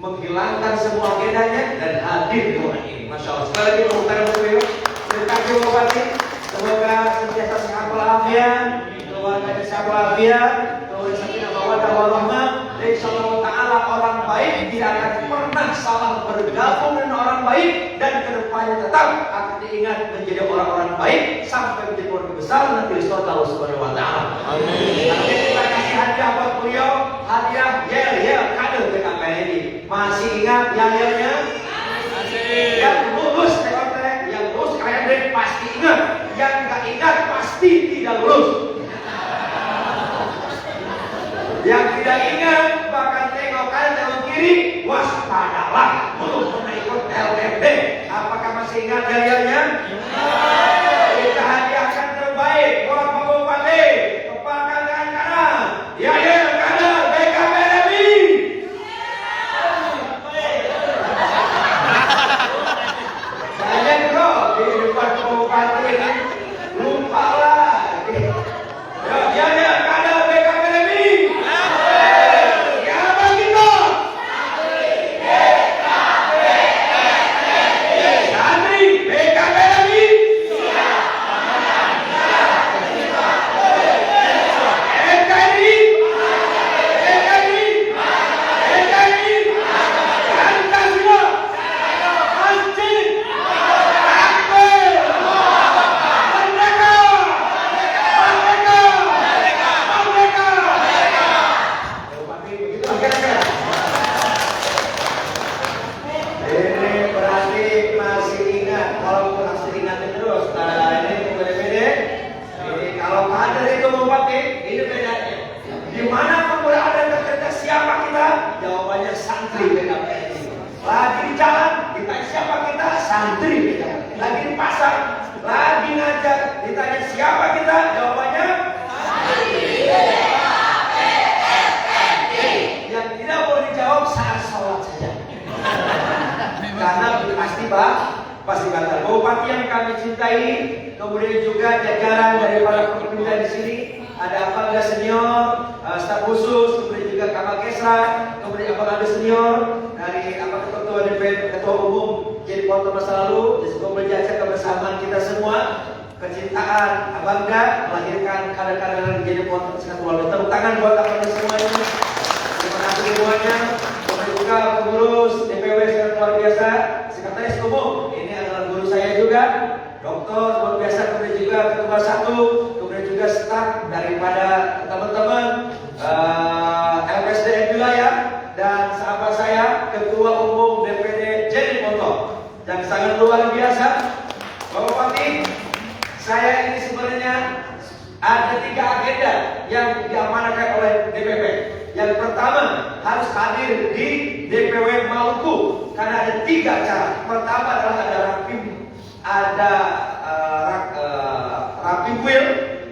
menghilangkan semua agendanya dan hadir di ruangan ini. Masya Allah. Sekali lagi tepuk tangan untuk beliau. Terima kasih Bupati. Semoga senantiasa sehat walafiat, keluarganya sehat walafiat, keluarga sakinah mawaddah warahmah. Insyaallah taala orang baik tidak akan pernah salah bergabung dengan orang baik, dan kedepannya tetap akan diingat menjadi orang-orang baik sampai menjadi keluarga besar nanti di surga Allah Subhanahu wa taala. Amin. Nanti kita kasih hadiah buat beliau, hadiah yel kader BKPMI. Masih ingat yel-yelnya? Masih. Yang lulus TOT, yang lulus KMD pasti ingat, yang nggak ingat pasti tidak lulus. Yang tidak ingat bahkan tengok kanan tengok kiri, waspadalah belum pernah ikut LFD. Apakah masih ingat yel-yelnya? Kita hadiahkan terbaik buat Pak Bupati. Kepalkan tangan kanan. Yel kanan BKPMI. Saya bro di depan Pak Bupati ini lupa lagi. Ya kanan BKPMI. Pasti batal. Bupati yang kami cintai, kemudian juga jajaran dari para pemimpin di sini, ada Apalda senior, staf khusus, kemudian juga Kabak Kesra, kemudian Apalda senior dari ketua DPR, ketua umum Jeneponto masa lalu, dan semoga menjaga kebersamaan kita semua. Kecintaan Abangga melahirkan kader-kader Jeneponto sangat luar biasa. Tepuk tangan buat Apalda semuanya. Terima kasih semuanya. Kemudian juga pengurus DPW sangat luar biasa. Sekretaris umum, ini adalah guru saya juga, dokter luar biasa, kemudian juga ketua satu, kemudian juga staf daripada teman-teman LPSDM wilayah, dan sahabat saya ketua umum DPD Jeneponto yang sangat luar biasa. Bapak Bupati, Saya ini sebenarnya ada 3 agenda yang diamanahkan oleh DPP. Yang pertama, harus hadir di DPW Maluku karena ada 3 acara. Pertama adalah ada Rapim Will,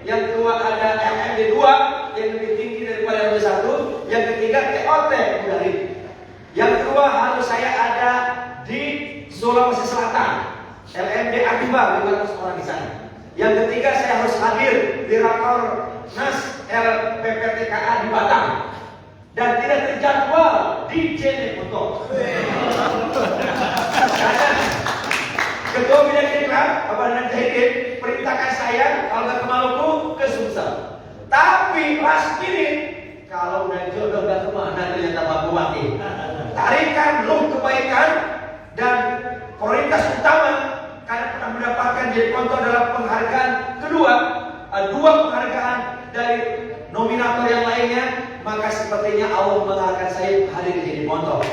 yang kedua ada MMD 2 yang lebih tinggi daripada MMD 1, yang ketiga TOT Mudari. Yang kedua harus saya ada di Sulawesi Selatan, LMD Akiba 500 orang di sana. Yang ketiga saya harus hadir di Rakor Nas LPPTKA di Batam dan tidak terjadwal di Jeneponto. Ketua Bidang Diklat Bapak Jahidin perintahkan saya kalau ke Maluku ke Sumsel. Tapi last minute kalau udah jodoh gak kemana ternyata Pak Bupati. Tarikan loh kebaikan dan prioritas utama karena pernah mendapatkan Jeneponto adalah penghargaan kedua, 2 penghargaan dari nominator yang lainnya, maka sepertinya Allah menghargai saya hadir di Jeneponto.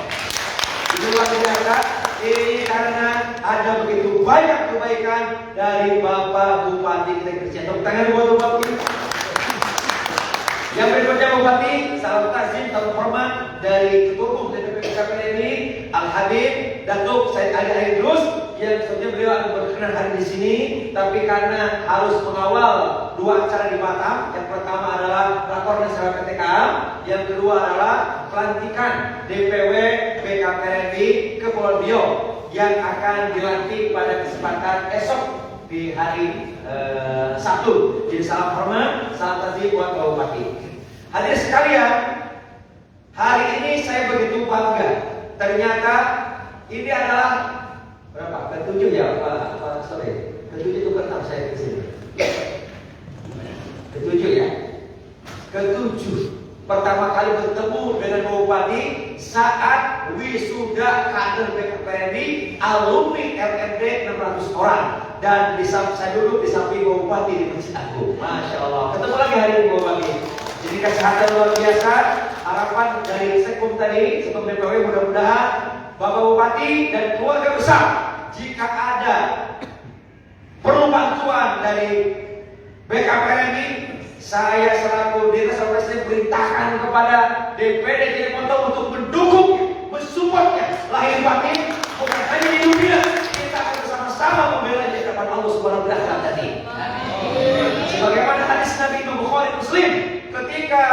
Itu luar biasa. Ini karena ada begitu banyak kebaikan dari Bapak Bupati kita kerja. Tepuk tangan buat Bupati. Yang berikutnya Bupati, salam takzim, salam hormat dari Ketua Umum DPP KPN ini Al Habib Datuk Said Ali Aidrus yang sebenarnya beliau akan berkenan hari di sini, tapi karena harus mengawal 2 acara di Batam. Yang pertama adalah Rakornas LPPTKA, yang kedua adalah pelantikan DPW BKPRI Kepulauan Riau yang akan dilantik pada kesempatan esok di hari Sabtu. Jadi salam hormat, salam takzim buat Bapak Bupati. Hadirin sekalian, hari ini saya begitu bangga. Ternyata ini adalah berapa? Ke-7 ya Pak Sore. Ke-7 itu ke-6 saya ke sini. Ke-7 ya. Ke-7 pertama kali bertemu dengan Bapak Bupati saat wisuda kader BKPRI alumni LMD 600 orang. Dan saya duduk di samping Bapak Bupati di Masjid Agung. Masya Allah. Ketemu lagi hari ini Bapak Bupati. Jadi kesehatan luar biasa. Harapan dari Sekum tadi, Sekum DPW, mudah-mudahan Bapak Bupati dan keluarga besar, jika ada perlu bantuan dari BKPRI, saya selaku Dinas Presiden perintahkan kepada DPD Jeneponto untuk mendukung, mensupportnya lahir batin, bukan hanya di dunia, kita akan bersama-sama membela di hadapan Allah Subhanahu wa taala tadi. Sebagaimana hadis Nabi Imam Bukhari Muslim, ketika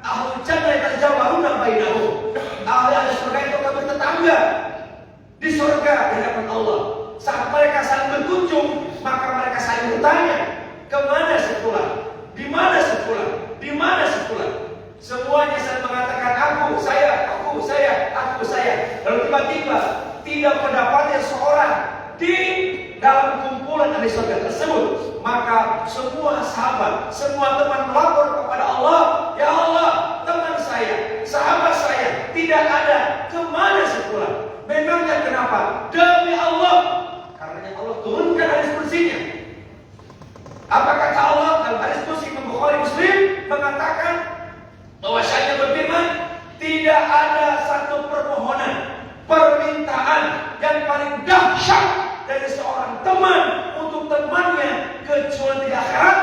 ahlul jannah yatajawwaruna bainahum, ahli surga itu akan bertetangga di surga di hadapan Allah. Saat mereka saling berkunjung, maka mereka saling bertanya, kemana sepulang? Di mana sepulang? Di mana sepulang? Semuanya saling mengatakan aku, saya, aku, saya, aku, saya. Lalu tiba-tiba tidak mendapatkan seorang di dalam kumpulan ahli surga tersebut. Maka semua sahabat, semua teman melapor kepada Allah, ya Allah, teman saya, sahabat saya tidak ada, kemana sepulang? Memangnya kenapa? Demi Allah, karena Allah turunkan hadis kursinya. Apa kata Allah dalam hadis kursi Bukhari Muslim mengatakan bahwasanya berfirman, tidak ada satu permohonan, permintaan yang paling dahsyat dari seorang teman untuk temannya kecuali di akhirat,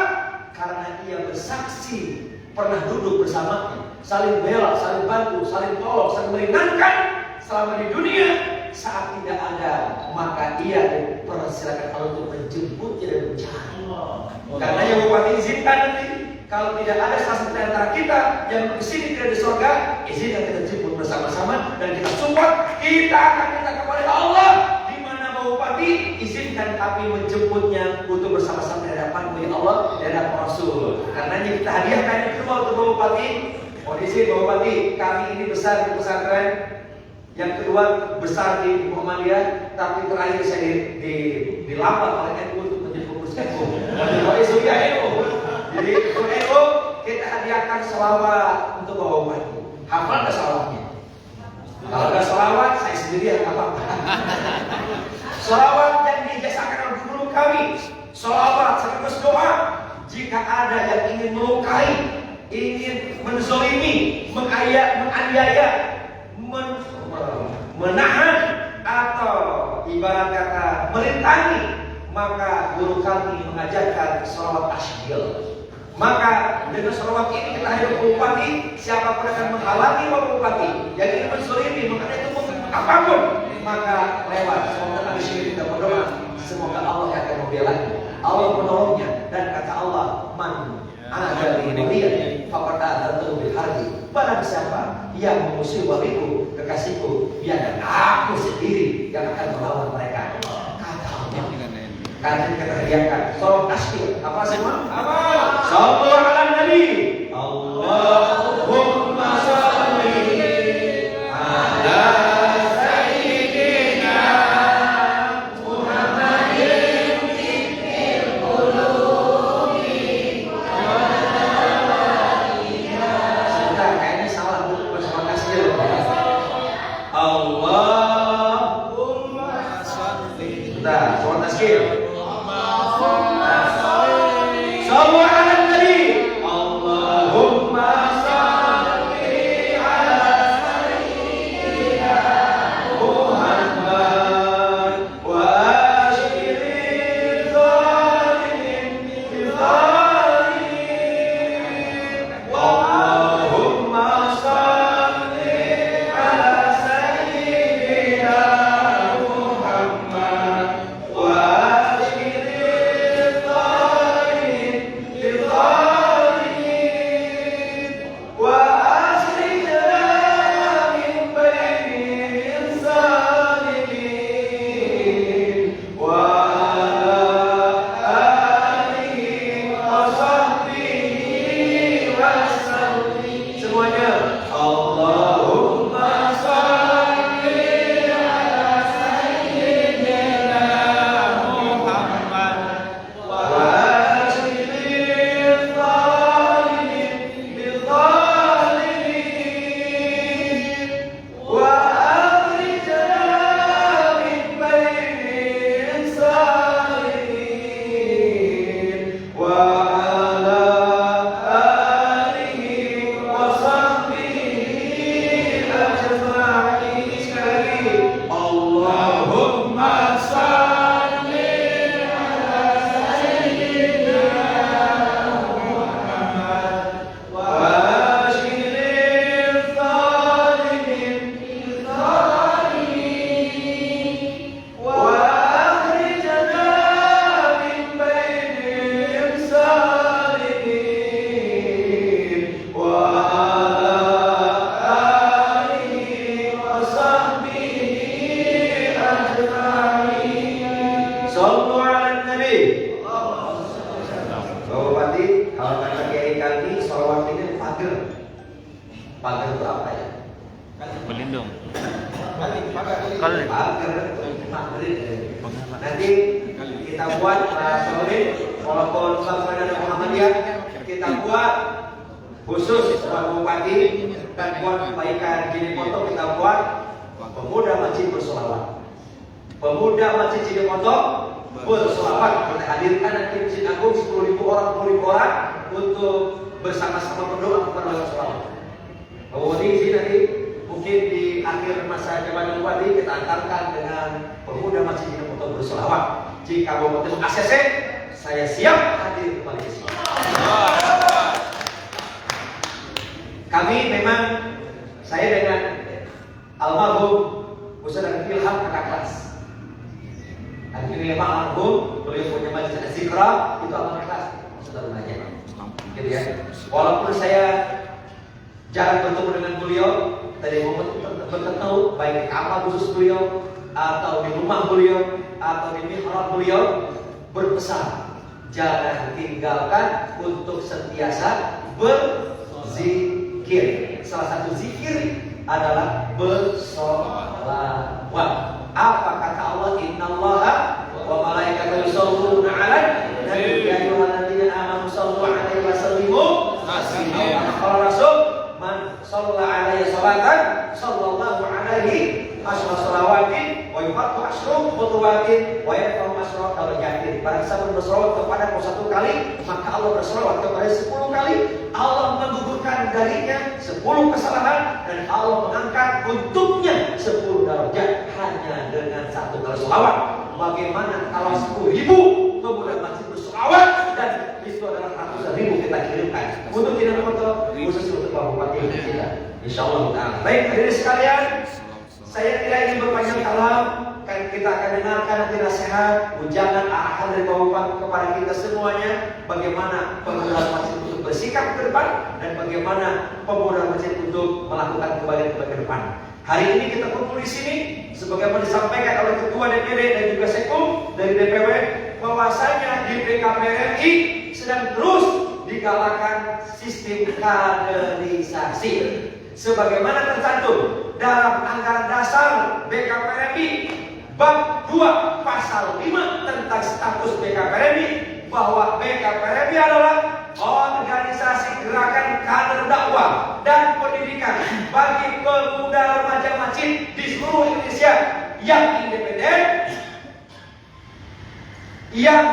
karena ia bersaksi pernah duduk bersamanya, saling bela, saling bantu, saling tolong, saling meringankan selama di dunia. Saat tidak ada, maka ia dipersilakan Allah untuk menjemputnya dan mencari. Karena yang Bupati izinkan nanti, kalau tidak ada salah satu antara kita yang kesini tidak di surga, izinkan kita jemput bersama-sama dan kita support. Kita akan minta kepada Allah, di mana Bapak Bupati izinkan kami menjemputnya untuk bersama-sama di hadapan Allah dan hadapan Rasul. Karenanya kita hadiahkan yang kedua untuk Bapak Bupati. Kondisi Bapak Bupati, kami ini besar di pesantren, yang kedua besar di Muhammadiyah, tapi terakhir saya dilamar oleh NU untuk menjadi pengurus NU. Jadi untuk NU kita hadiahkan selawat untuk Bapak Bupati. Hafal nggak selawatnya? Kalau nggak selawat, saya sendiri yang apa? Selawat yang dijasakan oleh guru kami. Selawat sekaligus doa. Jika ada yang ingin melukai, ingin menzolimi, menganiaya, menahan atau ibarat kata merintangi, maka guru kami mengajarkan sholawat tasyahud. Maka dengan sholawat ini kita hidup bupati, siapapun akan menghalangi bupati, jadi ini maka itu apapun, maka lewat. Semoga kami sini kita berdoa, semoga Allah yang akan membela, Allah menolongnya, dan kata Allah, man ada di dunia, faqad atantu bil harbi. Barang siapa yang memusuhi waliku, kekasihku, biarkan aku sendiri yang akan melawan mereka. Kata Allah. Karena kita hadiahkan sholawat tasyahud. Apa semua? Apa? Shallallahu ala nabi. Allahumma shalli ala sayyidina Muhammadin tibbil qulubi wa sebentar, kayaknya salah bersama tasyahud. Allahumma shalli. Sebentar, sholawat tasyahud. Sallu ala nabi. Allahumma salli ala sayyidina Muhammad wa ashiril zalimin bil zalimin. Allahumma salli ala sayyidina Muhammad wa pagar itu apa ya? Pelindung. Nanti kita buat solid, walaupun Bangsa Muhammadiyah kita buat khusus buat bupati dan buat kebaikan Cilemonto kita buat pemuda masjid bersolawat. Pemuda masjid Cilemonto bersolawat. Kita hadirkan nanti Masjid Agung 10.000 orang untuk bersama-sama berdoa kepada Allah Subhanahu. Kemudian di sini nanti mungkin di akhir masa jabatan bupati kita antarkan dengan pemuda masjid ini untuk bersolawat. Jika mau bertemu ACC, saya siap hadir kembali di sini. Kami memang, saya dengan almarhum Ustaz Arifil Ilham kakak kelas. Arifil Ilham almarhum, beliau punya majelis Zikra, itu kakak kelas. Saudara nanya, gitu ya. Walaupun saya jarang bertemu dengan beliau, dari momen tertentu, baik di kamar khusus beliau, atau di rumah beliau, atau di mihrab beliau, berpesan jangan tinggalkan untuk sentiasa berzikir. Salah satu zikir adalah bersolawat. Apa kata Allah? Innallaha wa malaikatahu yusholluna 'alan nabi ya ayyuhalladzina amanu shollu 'alaihi wa sallimu taslima. Qala Rasul man shalla 'alaihi sholatan sallallahu 'alaihi asyra shalawatin wa yufattu asyru khutuwatin wa yarfa'u asyra darajatin. Barang siapa bersolawat kepada aku 1 kali, maka Allah bersolawat kepada 10 kali. Allah menggugurkan darinya 10 kesalahan dan Allah mengangkat untuknya 10 derajat hanya dengan 1 kali sholawat. bagaimana kalau 10.000 pemuda masjid bersolawat dan itu adalah ratusan ribu kita kirimkan untuk kirim foto khusus untuk Bapak Bupati kita. Insyaallah taala. Baik, hadirin sekalian, saya tidak ingin berpanjang kalam. Kan kita akan dengarkan nanti nasihat, ujangan arahan dari Bapak Bupati kepada kita semuanya, bagaimana pemuda masjid untuk bersikap ke depan dan bagaimana pemuda masjid untuk melakukan kebaikan ke depan. Hari ini kita kumpul di sini sebagaimana disampaikan oleh Ketua DPD dan juga Sekum dari DPW bahwasanya di PKPRI sedang terus digalakan sistem kaderisasi sebagaimana tercantum dalam anggaran dasar BKPRI bab 2 pasal 5 tentang status BKPRI bahwa BKPRI adalah organisasi gerakan kader dakwah dan pendidikan bagi pemuda remaja masjid di seluruh Indonesia yang independen, yang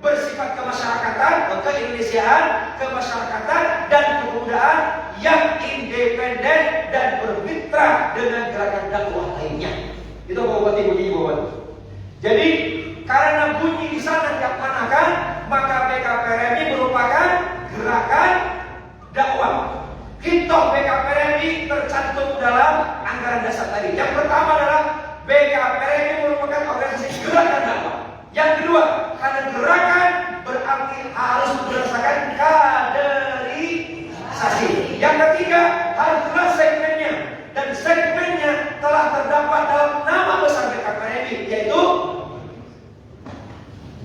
bersifat kemasyarakatan, keindonesiaan, kemasyarakatan dan kepemudaan yang independen dan bermitra dengan gerakan dakwah lainnya. Itu Bapak bunyi Bapak. Jadi karena bunyi di sana diamanahkan, maka BKPRI merupakan gerakan dakwah. Hitoh BKPRI tercantum dalam anggaran dasar tadi. Yang pertama adalah BKPRI merupakan organisasi gerakan dakwah. Yang kedua, karena gerakan berarti harus berdasarkan kaderisasi. Yang ketiga, harus jelas segmennya. Dan segmennya telah terdapat dalam nama besar BKPRI, yaitu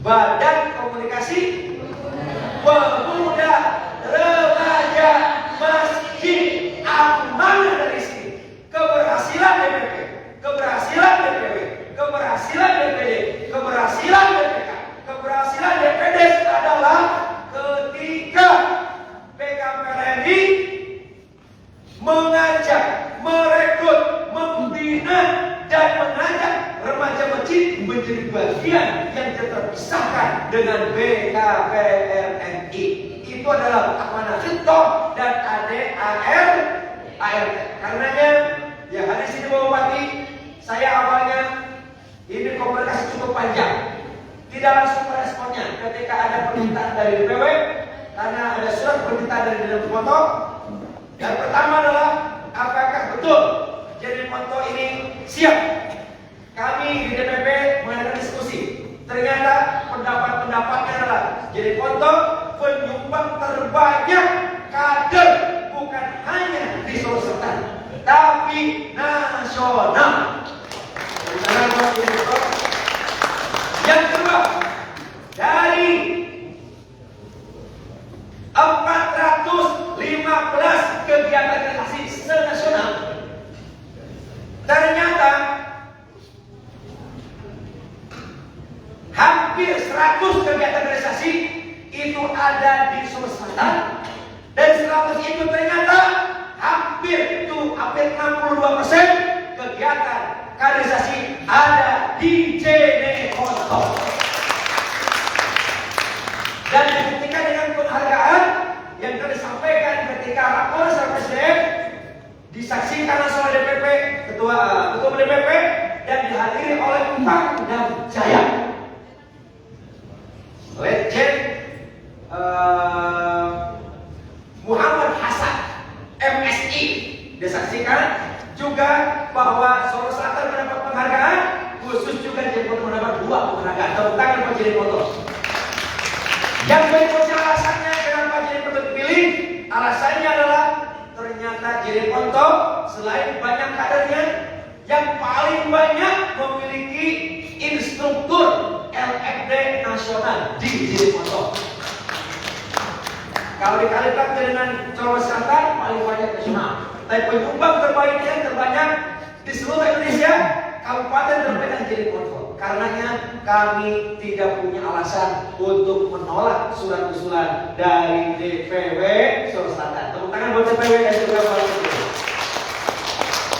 Badan Komunikasi Pemuda Remaja Masjid. Amanah dari sini. Keberhasilan DPP, keberhasilan DPW, keberhasilan DPD, keberhasilan DPK, keberhasilan DPD adalah ketika BKPRI mengajak, merekrut, membina dan mengajak remaja masjid menjadi bagian yang terpisahkan dengan BKPRI. Itu adalah amanah Hitoh dan ADART. Karenanya, ya hari sini Bapak Bupati, saya awalnya ini komunikasi cukup panjang, tidak langsung meresponnya ketika ada permintaan dari DPW karena ada surat permintaan dari Dirjen Foto. Yang pertama adalah apakah betul Dirjen Foto ini siap? Kami di DPP mengadakan diskusi. Ternyata pendapat-pendapatnya adalah Dirjen Foto penyumbang terbanyak kader bukan hanya di Sulawesi Selatan, tapi nasional. Yang kedua, dari 415 kegiatan organisasi senasional, ternyata hampir 100 kegiatan organisasi itu ada di Sulawesi Selatan, dan 100 itu ternyata hampir 62% kegiatan kaderisasi ada di Jeneponto. Dan dibuktikan dengan penghargaan yang kami sampaikan ketika rapor Presiden disaksikan langsung oleh DPP, ketua DPP, dan dihadiri oleh Pangdam Jaya, Letjen Muhammad Hasan MSI. Disaksikan juga bahwa Sulawesi Selatan mendapat penghargaan, khusus juga Jeneponto mendapat 2 penghargaan. Tepuk tangan Pak Jeneponto. Yang berikutnya alasannya kenapa Jeneponto dipilih, alasannya adalah ternyata Jeneponto selain banyak kadernya, yang paling banyak memiliki instruktur LFD nasional di Jeneponto. Kalau dikalikan dengan Sulawesi Selatan paling banyak nasional. Tapi penyumbang terbanyak di seluruh Indonesia, kabupaten terbanyak Jeneponto. Karenanya kami tidak punya alasan untuk menolak surat usulan dari DPW Sulawesi Selatan. Tepuk tangan buat DPW dan juga Bapak Ibu.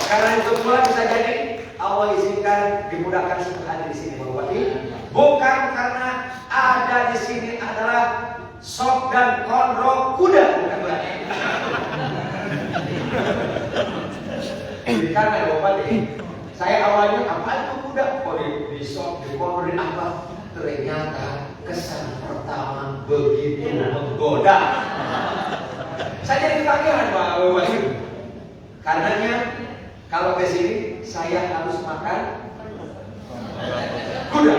Karena itu pula bisa jadi Allah izinkan dimudahkan untuk hadir di sini Bapak Bupati. Bukan karena ada di sini adalah sok dan kontrol kuda, bukan berarti. Karena Bapak Bupati, saya awalnya apa itu kuda? Oh, di di shop, di pondok, apa? Ternyata kesan pertama begitu menggoda. Saya jadi ketagihan Pak Bupati. Karenanya kalau ke sini saya harus makan kuda.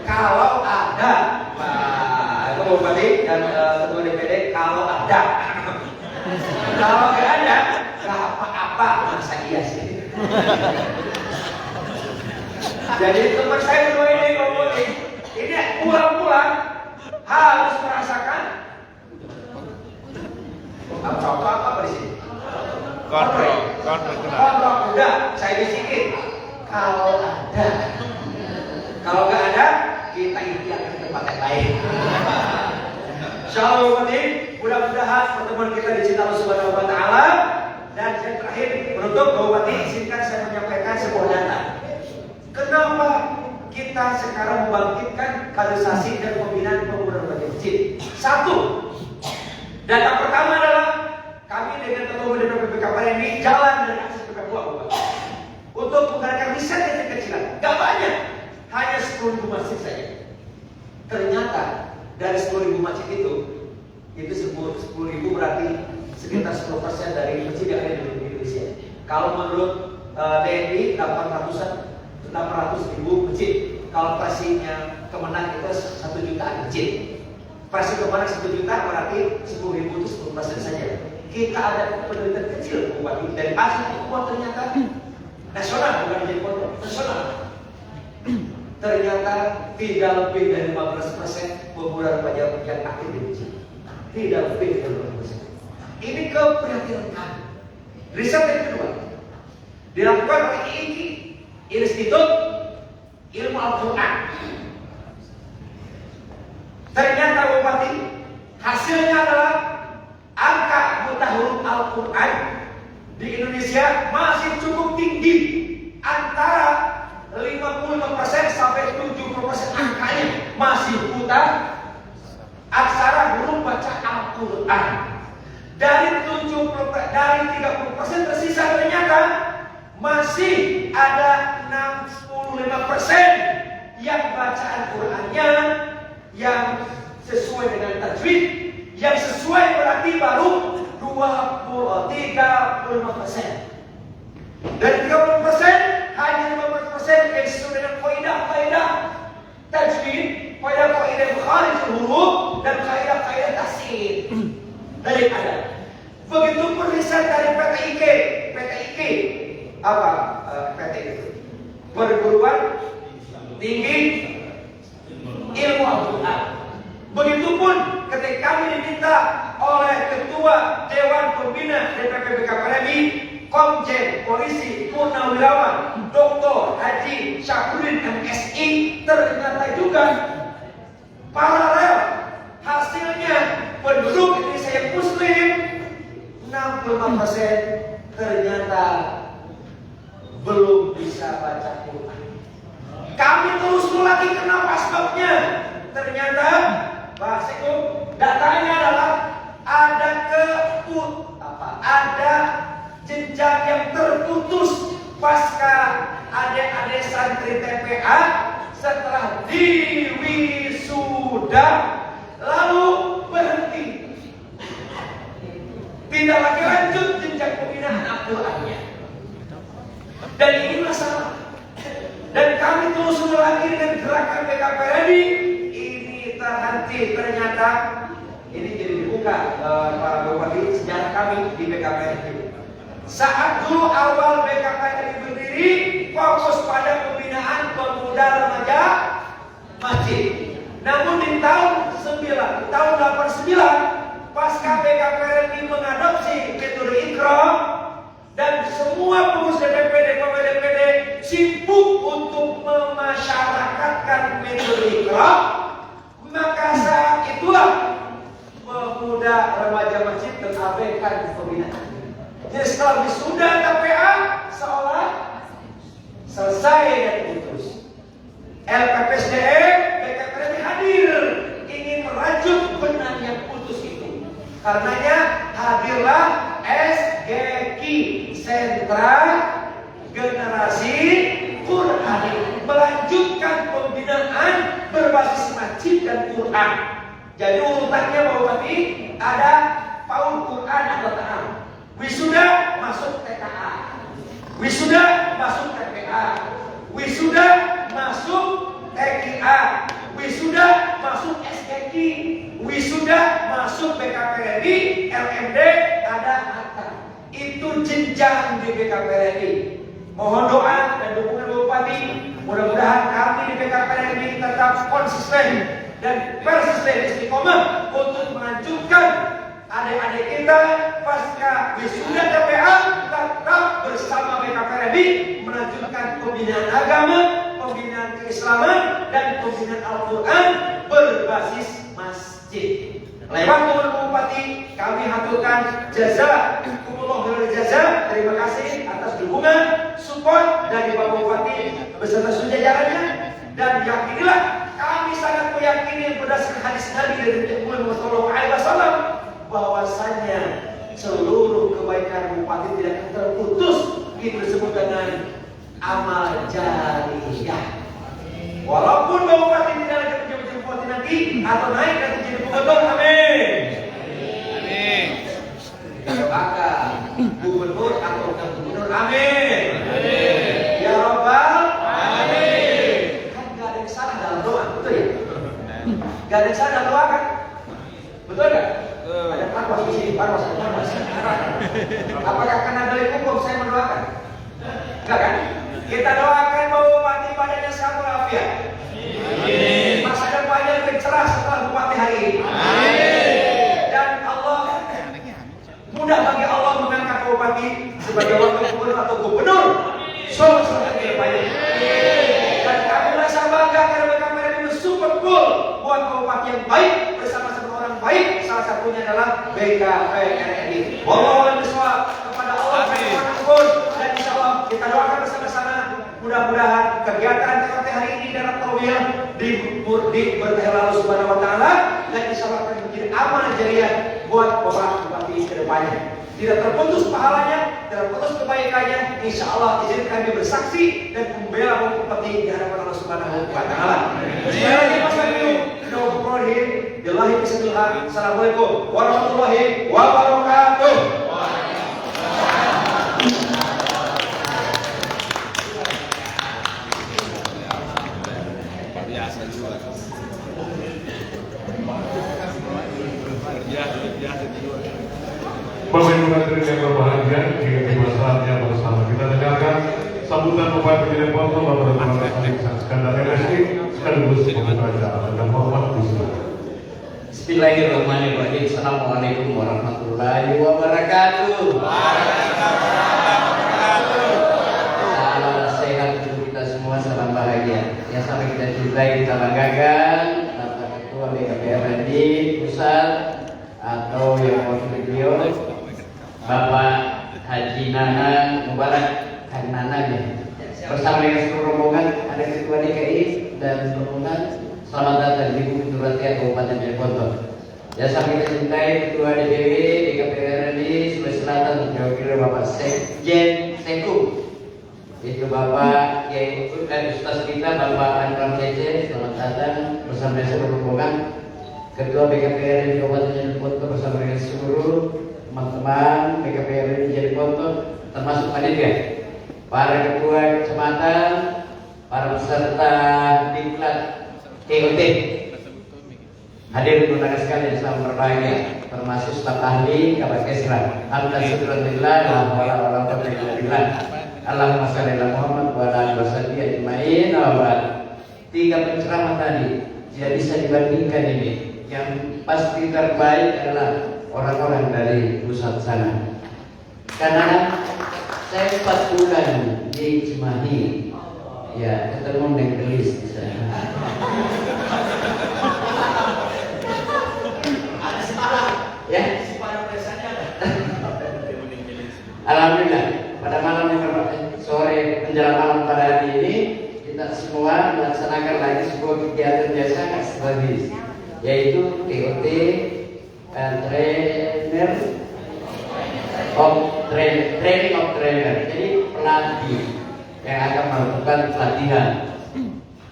Kalau ada Pak Bupati dan Ketua DPD, kalau ada. Kalau nggak ada, nggak apa-apa. Masa iya sih. Jadi teman saya berdua ini ngomong ini pulang-pulang harus merasakan apa di sini? Kontrol kuda. Saya bisikin kalau ada, kalau nggak ada kita ikhtiar ke tempat yang lain. Insyaallah mudah-mudahan pertemuan kita dicintai Allah Subhanahu Wa Taala. Dan yang terakhir menutup Bupati, izinkan saya menyampaikan sebuah data. Kenapa kita sekarang membangkitkan kaderisasi dan pembinaan pemuda remaja masjid? Satu, data pertama adalah kami dengan Ketua DPP PKPR ini jalan dari akses PK2 untuk mengadakan riset yang kecilan. Gak banyak, hanya 10.000 masjid saja. Ternyata dari 10.000 masjid itu 10.000 berarti sekitar 10% dari masjid yang ada di Indonesia. Kalau menurut DNI 800.000 masjid. Kalau versinya Kemenang itu 1 jutaan masjid. Versi Kemenang 1 juta berarti 10.000 itu 10% saja. Kita ada penelitian kecil Bupati dari asli semua ternyata nasional, bukan menjadi pondok nasional. Ternyata tidak lebih dari 15% pemuda remaja yang aktif di masjid. Tidak lebih dari 15%. Ini keprihatinan kami. Riset yang kedua dilakukan oleh IIKI, Institut Ilmu Al-Quran. Ternyata Bupati, hasilnya adalah angka buta huruf Al-Quran di Indonesia masih cukup tinggi, antara 55% sampai 70% angkanya masih buta aksara huruf baca Al-Quran. Dari 30% tersisa ternyata masih ada 65% yang bacaan Qurannya yang sesuai dengan tajwid, yang sesuai berarti baru 35%. Dari 30% hanya 15% yang sesuai dengan kaidah-kaidah tajwid, kaidah-kaidah Bukhari huruf dan kaidah-kaidah tafsir dari ada. Begitupun riset dari PTIK apa PT itu? Perguruan Tinggi Ilmu Al-Quran. Begitupun ketika kami diminta oleh Ketua Dewan Pembina DPP PKPR Komjen Polisi Purnawirawan Dr. Haji Syafruddin MSI, ternyata juga paralel hasilnya penduduk Indonesia yang Muslim 65% ternyata belum bisa baca Quran. Kami terus lagi kenapa sebabnya? Ternyata Pak Sekum, datanya adalah ada jenjang yang terputus pasca adik-adik santri TPA setelah diwisuda lalu berhenti, tidak lagi lanjut jenjang pembinaan Al-Qurannya. Dan ini masalah. Dan kami terus lagi dengan gerakan PKPR ini terhenti. Ternyata ini jadi dibuka Pak Bupati sejarah kami di PKPR. Saat dulu awal PKPR berdiri fokus pada pembinaan pemuda remaja masjid. Namun di tahun 89 pasca PKPR ini mengadopsi metode Iqra dan semua pengurus DPD sibuk untuk memasyarakatkan metode Iqra, maka saat itulah pemuda remaja masjid terabaikan pembinaan. Jadi setelah wisuda TPA seolah selesai dan putus. LPPSDE PKPR hadir ingin merajut benang yang putus itu. Karenanya hadirlah SGQ, Sentra Generasi Qurani, melanjut berbasis masjid dan Quran. Jadi urutannya Bapak Bupati ada PAUD, Quran atau ta'am. Wisuda masuk TKA, wisuda masuk TPA, wisuda masuk TKA, wisuda masuk SKK, wisuda masuk BKPRI, LMD ada akta. Itu jenjang di BKPRI. Mohon doa dan dukungan Bapak Bupati. Mudah-mudahan kami di BKPRI tetap konsisten dan persisten istiqomah untuk mengajukan adik-adik kita pasca wisuda TPA tetap bersama BKPRI melanjutkan pembinaan agama, pembinaan keislaman dan pembinaan Al-Quran berbasis masjid. Lewat Bapak Bupati kami haturkan jazakumullah khairan jazaa. Terima kasih atas dukungan, support dari Bapak Bupati beserta sejajarannya, dan yakinilah kami sangat meyakini berdasarkan hadis Nabi dari Muhammad SAW bahwasanya seluruh kebaikan Bupati tidak akan terputus. Itu disebut dengan amal jariyah. Walaupun Bapak Bupati tidak lagi menjadi bupati nanti atau naik dan menjadi gubernur, amin. Amin. Doakan gubernur atau wakil gubernur, amin. Amin. Ya Rabbal amin. Kan gak ada yang salah dalam doa, betul ya? Gak ada yang salah dalam doa kan? Betul gak? Ada parwas di sini, parwas, ada parwas. Apakah karena dari hukum saya mendoakan? Enggak kan? Kita doakan Bapak Bupati badannya sehat walafiat. Amin. Masa depannya lebih cerah setelah Bupati hari ini. Amin. Dan Allah mudah bagi Allah mengangkat Bapak Bupati sebagai wakil gubernur atau gubernur sukses ke depannya. Dan kami merasa bangga karena BKPRI ini super cool buat Bapak Bupati yang baik bersama-sama orang baik. Salah satunya adalah BKPRI. Wallahu a'lam bishawab. Kepada Allah dan insya Allah kita doakan bersama-sama. Mudah-mudahan kegiatan TKP hari ini dan tauhid diberkahi Allah Subhanahu wa taala, dan insya Allah akan menjadi amal jariah buat Bapak Bupati ke depannya. Tidak terputus pahalanya, tidak terputus kebaikannya. Insya Allah izinkan kami bersaksi dan membela Bapak Bupati di hadapan Allah Subhanahu wa taala. Sekali lagi Mas Abiu, billahi bismillah. Assalamualaikum warahmatullahi wabarakatuh. Bapak Ibu hadirin yang berbahagia, jika tiba saatnya bersama kita dengarkan sambutan Bupati Jeneponto Bapak Dr. Hasan Iskandar MSI sekaligus pembuka acara dengan hormat Bismillah. Bismillahirrahmanirrahim. Assalamualaikum warahmatullahi wabarakatuh. Salam sehat untuk kita semua, salam bahagia. Yang sama kita cintai, kita banggakan Bapak Ketua BKPRI Pusat atau yang wakil beliau Bapak Haji Nana Mubarak, Kang Nana ya. Bersama dengan seluruh rombongan ada Ketua DKI dan rombongan, selamat datang di Bukit Duratia Kabupaten Jeneponto. Ya, sampai kita cintai Ketua DPW BKPRI Sulawesi Selatan, diwakili Bapak Sekjen Seku. Itu Bapak Kiai dan Ustaz kita Bapak Anwar Cece, selamat datang bersama dengan seluruh rombongan. Ketua BKPRI Kabupaten Jeneponto bersama dengan seluruh teman-teman BKPRI Jeneponto, termasuk panitia, para ketua kecamatan, para peserta diklat KOT, hadirin undangan sekalian, selamat berbahagia, termasuk staf ahli Kabar Kesra. Alhamdulillah, la haula wala quwwata illa billah. Allahumma shalli ala Muhammad wa ala alihi wasallam ajmain. Tiga penceramah tadi tidak bisa dibandingkan ini. Yang pasti terbaik adalah orang-orang dari pusat sana. Karena saya 4 bulan di Cimahi, ya ketemu dengan gelis di sana. Ya, alhamdulillah pada malam yang sore menjelang malam pada hari ini kita semua melaksanakan lagi sebuah kegiatan yang sangat strategis, yaitu TOT training of trainer. Jadi pelatih yang akan melakukan pelatihan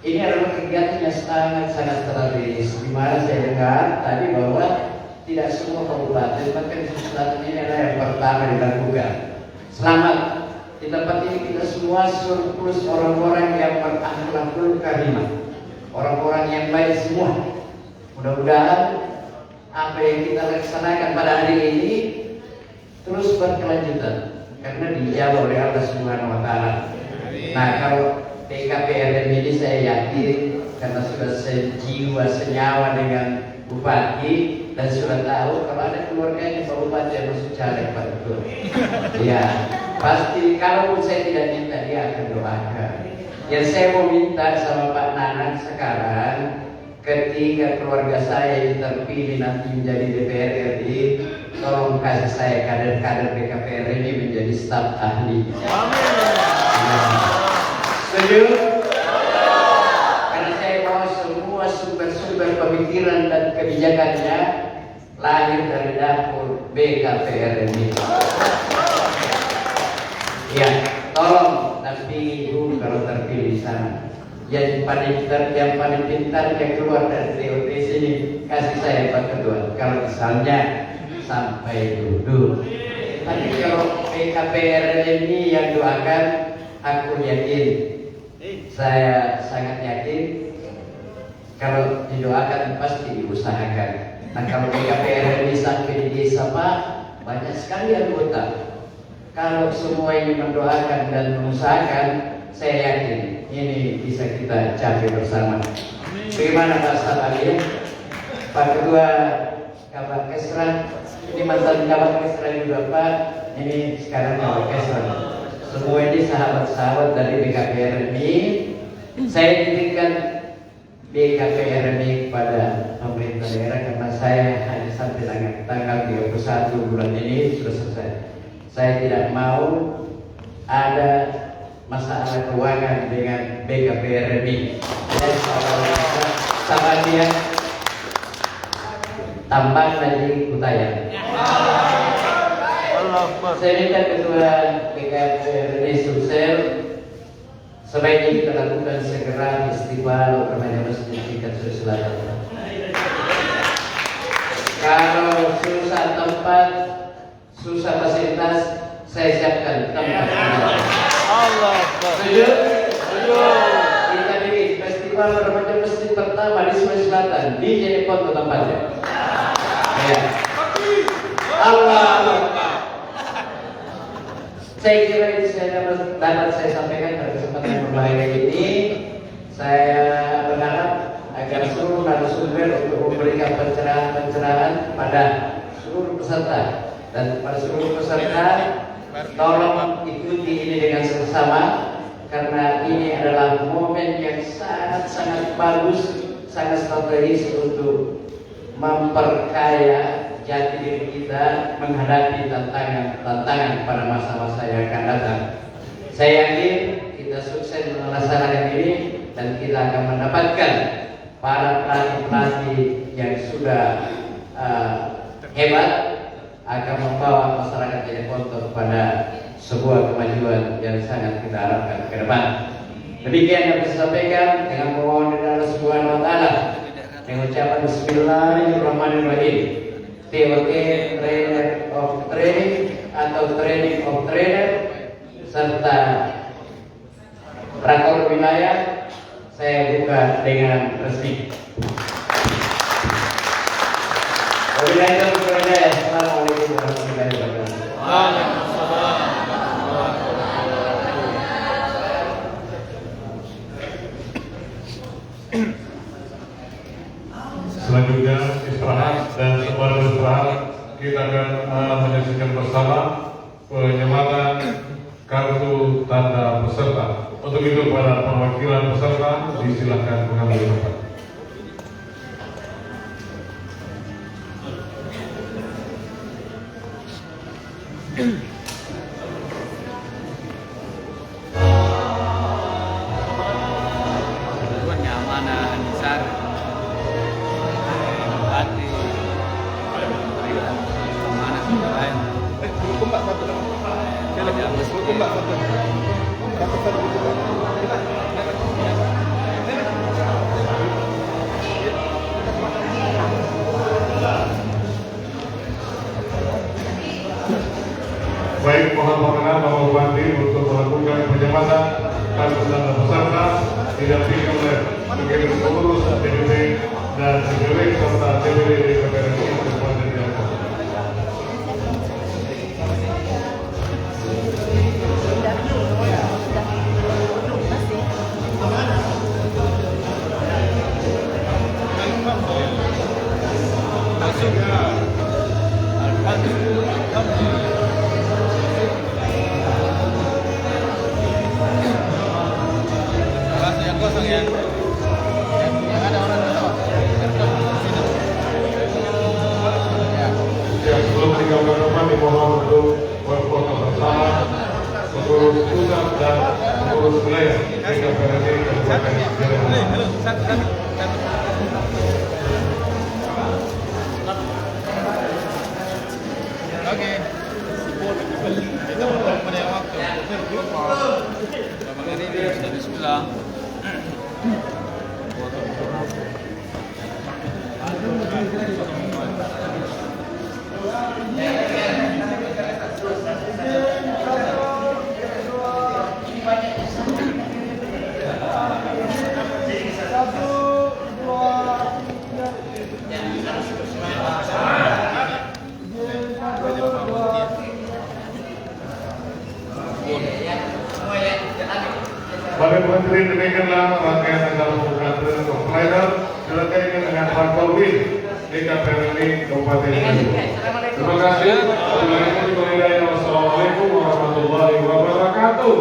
Ini adalah kegiatan yang sangat-sangat strategis. Di mana saya dengar tadi bahwa tidak semua kabupaten, bahkan di Selatan ini adalah yang pertama dilakukan. Selamat. Di tempat ini kita semua surplus orang-orang yang berakhlakul karimah, orang-orang yang baik semua. Mudah-mudahan apa yang kita laksanakan pada hari ini terus berkelanjutan karena dijawab oleh Allah Subhanahu wa taala. Nah, kalau PKPRM ini saya yakin karena sudah sejiwa senyawa dengan Bupati dan sudah tahu kalau ada keluarganya Pak Bupati yang masuk caleg Pak Ketua. Ya, pasti kalaupun saya tidak minta dia akan doakan. Yang saya mau minta sama Pak Nanang sekarang, ketika keluarga saya yang terpilih nanti menjadi DPR RI, tolong kasih saya kader-kader BKPR ini menjadi staf ahli. Setuju? Karena saya mau semua sumber-sumber pemikiran dan kebijakannya lahir dari dapur BKPR ini. Ya, tolong dampingi dulu kalau terpilih di sana. Yang paling pintar yang keluar dari TOT sini kasih saya Pak Ketua. Kalau misalnya sampai duduk. Tapi kalau PKPR ini yang doakan, aku yakin, saya sangat yakin kalau didoakan pasti diusahakan. Nah, kalau PKPR ini sampai di desa Pak, banyak sekali anggota. Kalau semua ini mendoakan dan mengusahakan, saya yakin ini bisa kita capai bersama. Bagaimana Pak Sabali? Pak Ketua Kabak Kesra, ini mantan Kabak Kesra juga Pak, ini sekarang Kabak Kesra. Semua ini sahabat-sahabat dari BKPR ini. Saya titipkan BKPR ini kepada pemerintah daerah karena saya hanya sampai tanggal 31 bulan ini sudah selesai. Saya tidak mau ada masalah keuangan dengan BKPR ini. Jadi sama dia tambang dari Kutayan. Saya minta Ketua BKPR ini sukses. Sebaiknya kita lakukan segera istiqbal Remaja Masjid tingkat Sulawesi Selatan. Kalau susah tempat, susah fasilitas, saya siapkan tempat. Allah. Setuju? Setuju. Kita bikin festival Remaja Masjid pertama di Sulawesi Selatan di Jeneponto tempatnya. Ya. Allah. Saya kira itu dapat saya sampaikan pada kesempatan berbahagia ini. Saya berharap agar seluruh narasumber untuk memberikan pencerahan pada seluruh peserta dan pada seluruh peserta tolong ikuti ini dengan seksama karena ini adalah momen yang sangat bagus, sangat strategis untuk memperkaya jati diri kita menghadapi tantangan pada masa-masa yang akan datang. Saya yakin kita sukses melaksanakan ini dan kita akan mendapatkan para pelatih-pelatih yang sudah hebat akan membawa masyarakat Jeneponto kepada sebuah kemajuan yang sangat kita harapkan ke depan. Demikian yang saya sampaikan dengan mohon dari Allah Subhanahu wa taala dengan ucapan bismillahirrahmanirrahim. TOT Trainer of Training atau Training of Trainer serta rakor wilayah saya buka dengan resmi. Assalamualaikum warahmatullahi wabarakatuh. Selanjutnya istirahat dan setelah istirahat kita akan menyaksikan bersama penyematan kartu tanda peserta. Untuk itu para perwakilan peserta disilakan mengambil tempat. Tuan Nyamana Nisar. Hati. Mana sudah lain. Kumbak satu. Kumbak satu. Baik, mohon perkenan Bapak Bupati untuk melakukan penjabatan kartu tanda peserta didampingi oleh segenap pengurus DPD dan DPW serta DPD DPR RI Kabupaten Depok. Yang kosong ya. Yang ada orang itu. Ya, sebelum meninggalkan tempat dimohon untuk berfoto bersama pengurus pusat dan pengurus wilayah DPR RI Kabupaten Depok. Oke. Kita bertemu pada waktu. Selamat hari ini sudah bismillah. Bapak Menteri, demikianlah rangkaian acara pembukaan Rider dilakukan dengan Faktor Win DPR RI Kabupaten Depok. Terima kasih. Wassalamualaikum warahmatullahi wabarakatuh.